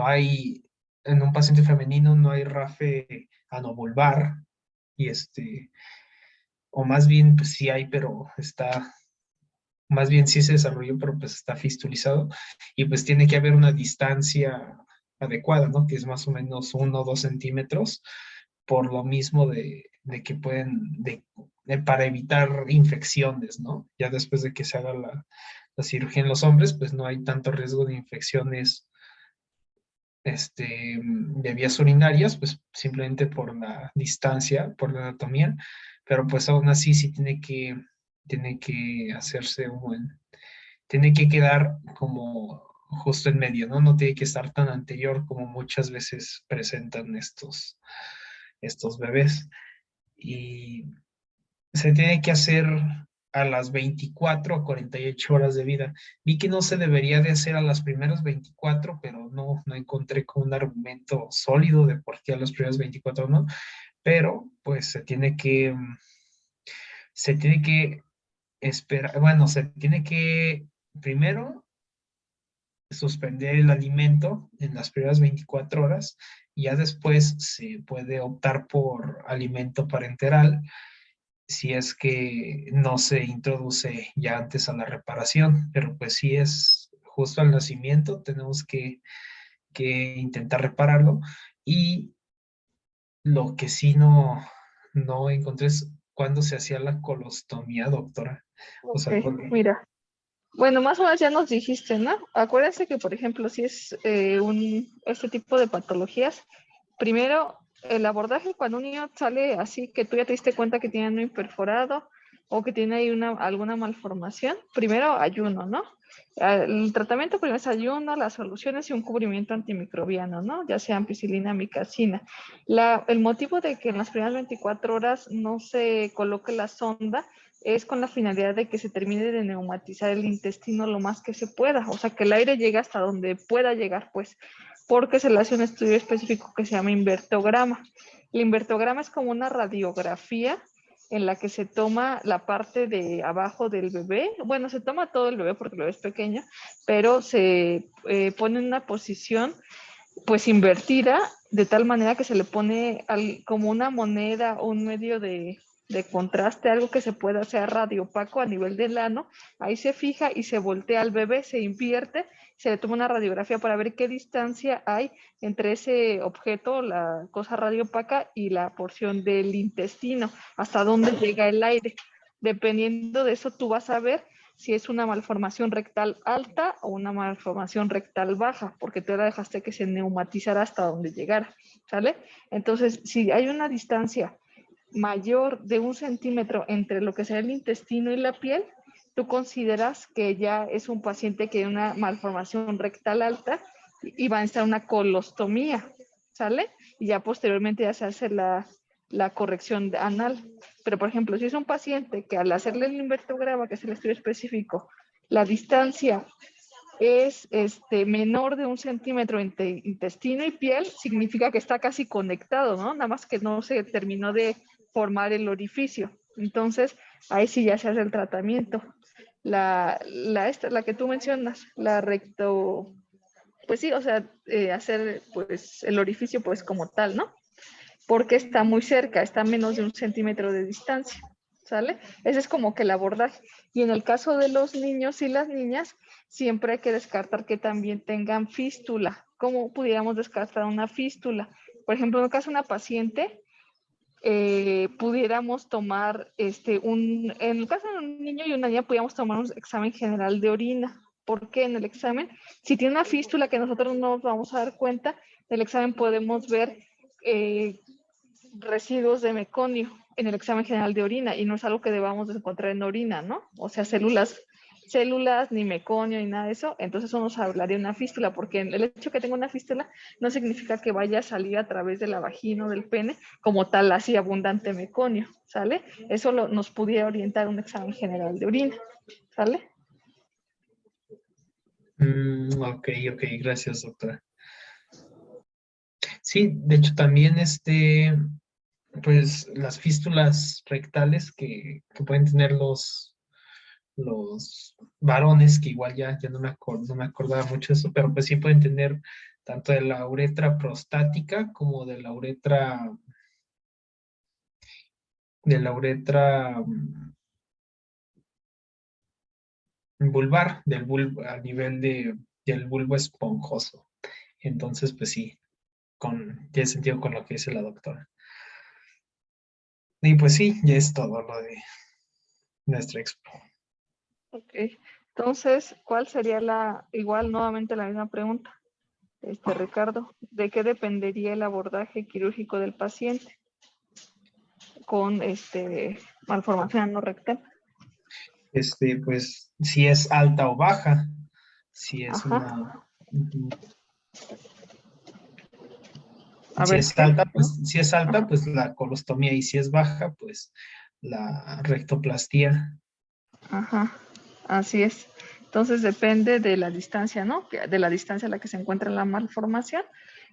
hay, en un paciente femenino no hay rafe anovulvar, y o más bien, pues sí hay, pero más bien sí se desarrolló, pero pues está fistulizado, y pues tiene que haber una distancia adecuada, ¿no? Que es más o menos 1 o 2 centímetros, por lo mismo de que para evitar infecciones, ¿no? Ya después de que se haga la cirugía en los hombres, pues no hay tanto riesgo de infecciones de vías urinarias, pues simplemente por la distancia, por la anatomía, pero pues aún así sí tiene que hacerse tiene que quedar como justo en medio, ¿no? No tiene que estar tan anterior como muchas veces presentan estos bebés. Y se tiene que hacer a las 24 a 48 horas de vida. Vi que no se debería de hacer a las primeras 24, pero no encontré con un argumento sólido de por qué a las primeras 24 no, pero pues se tiene que esperar, bueno, se tiene que primero suspender el alimento en las primeras 24 horas y ya después se puede optar por alimento parenteral si es que no se introduce ya antes a la reparación, pero pues si es justo al nacimiento, tenemos que intentar repararlo. Y lo que sí no encontré es cuándo se hacía la colostomía, doctora. O Ok, sea, mira. Bueno, más o menos ya nos dijiste, ¿no? Acuérdense que, por ejemplo, si es este tipo de patologías, primero el abordaje cuando un niño sale así, que tú ya te diste cuenta que tiene ano imperforado o que tiene ahí alguna malformación, primero ayuno, ¿no? El tratamiento primero es ayuno, las soluciones y un cubrimiento antimicrobiano, ¿no? Ya sea ampicilina, amicacina. El motivo de que en las primeras 24 horas no se coloque la sonda es con la finalidad de que se termine de neumatizar el intestino lo más que se pueda, o sea, que el aire llegue hasta donde pueda llegar, pues, porque se le hace un estudio específico que se llama invertograma. El invertograma es como una radiografía en la que se toma la parte de abajo del bebé, bueno, se toma todo el bebé porque el bebé es pequeño, pero se pone en una posición pues invertida de tal manera que se le pone como una moneda o un medio de contraste, algo que se pueda hacer radiopaco a nivel del ano, ahí se fija y se voltea al bebé, se invierte, se le toma una radiografía para ver qué distancia hay entre ese objeto, la cosa radiopaca, y la porción del intestino, hasta dónde llega el aire. Dependiendo de eso, tú vas a ver si es una malformación rectal alta o una malformación rectal baja, porque tú la dejaste que se neumatizara hasta donde llegara, ¿sale? Entonces, si hay una distancia mayor de 1 centímetro entre lo que será el intestino y la piel, tú consideras que ya es un paciente que tiene una malformación rectal alta y va a necesitar una colostomía, ¿sale? Y ya posteriormente ya se hace la corrección anal. Pero, por ejemplo, si es un paciente que al hacerle el invertograma, que es el estudio específico, la distancia es menor de 1 centímetro entre intestino y piel, significa que está casi conectado, ¿no? Nada más que no se terminó de formar el orificio. Entonces, ahí sí ya se hace el tratamiento. La que tú mencionas, la recto, pues sí, o sea, hacer pues el orificio pues como tal, ¿no? Porque está muy cerca, está a menos de 1 centímetro de distancia, ¿sale? Ese es como que el abordaje. Y en el caso de los niños y las niñas, siempre hay que descartar que también tengan fístula. ¿Cómo pudiéramos descartar una fístula? Por ejemplo, en el caso de una paciente, pudiéramos tomar en el caso de un niño y una niña, pudiéramos tomar un examen general de orina. Porque en el examen, si tiene una fístula que nosotros no nos vamos a dar cuenta, en el examen podemos ver residuos de meconio en el examen general de orina y no es algo que debamos de encontrar en orina, ¿no? O sea, células, ni meconio, ni nada de eso. Entonces eso nos hablaría de una fístula, porque el hecho de que tenga una fístula no significa que vaya a salir a través de la vagina o del pene como tal así abundante meconio, ¿sale? Eso nos pudiera orientar a un examen general de orina, ¿sale? Ok, gracias, doctora. Sí, de hecho también pues las fístulas rectales que pueden tener los varones, que igual ya no me acordaba mucho de eso, pero pues sí pueden tener tanto de la uretra prostática como de la uretra vulvar, a nivel del bulbo esponjoso. Entonces, pues sí, tiene sentido con lo que dice la doctora. Y pues sí, ya es todo lo de nuestra expo. Ok, entonces, ¿cuál sería igual nuevamente la misma pregunta? Ricardo, ¿de qué dependería el abordaje quirúrgico del paciente con malformación anorrectal? Pues si es alta o baja, si es Ajá. Ujú. A ver, ¿qué? Si es alta, pues la colostomía, y si es baja, pues la rectoplastía. Ajá, así es. Entonces depende de la distancia, ¿no? De la distancia a la que se encuentra la malformación,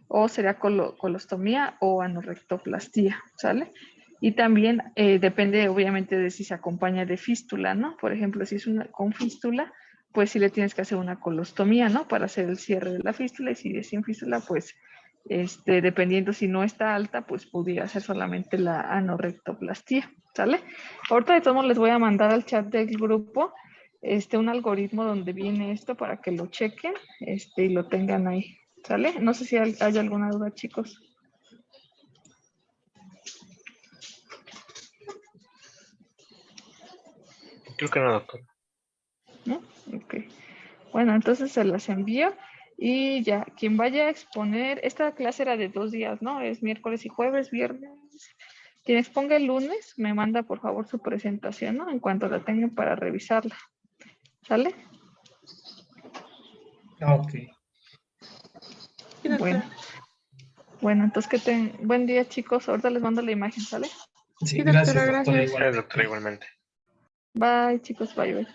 o sería colostomía o anorrectoplastía, ¿sale? Y también depende obviamente de si se acompaña de fístula, ¿no? Por ejemplo, si es con fístula, pues sí le tienes que hacer una colostomía, ¿no? Para hacer el cierre de la fístula, y si es sin fístula, pues dependiendo si no está alta, pues pudiera ser solamente la anorrectoplastía, ¿sale? Ahorita de todos modos les voy a mandar al chat del grupo un algoritmo donde viene esto para que lo chequen y lo tengan ahí, ¿sale? No sé si hay alguna duda, chicos. Creo que no, doctor. ¿No? Ok. Bueno, entonces se las envío y ya, quien vaya a exponer, esta clase era de 2 días, ¿no? Es miércoles y jueves, viernes. Quien exponga el lunes, me manda por favor su presentación, ¿no? En cuanto la tengan para revisarla. ¿Sale? Ok. Bueno, bueno, entonces buen día, chicos. Ahorita les mando la imagen, ¿sale? Sí, Sí, gracias, doctora, doctora, gracias. igualmente. Doctora, igualmente. Bye, chicos. Bye, bye.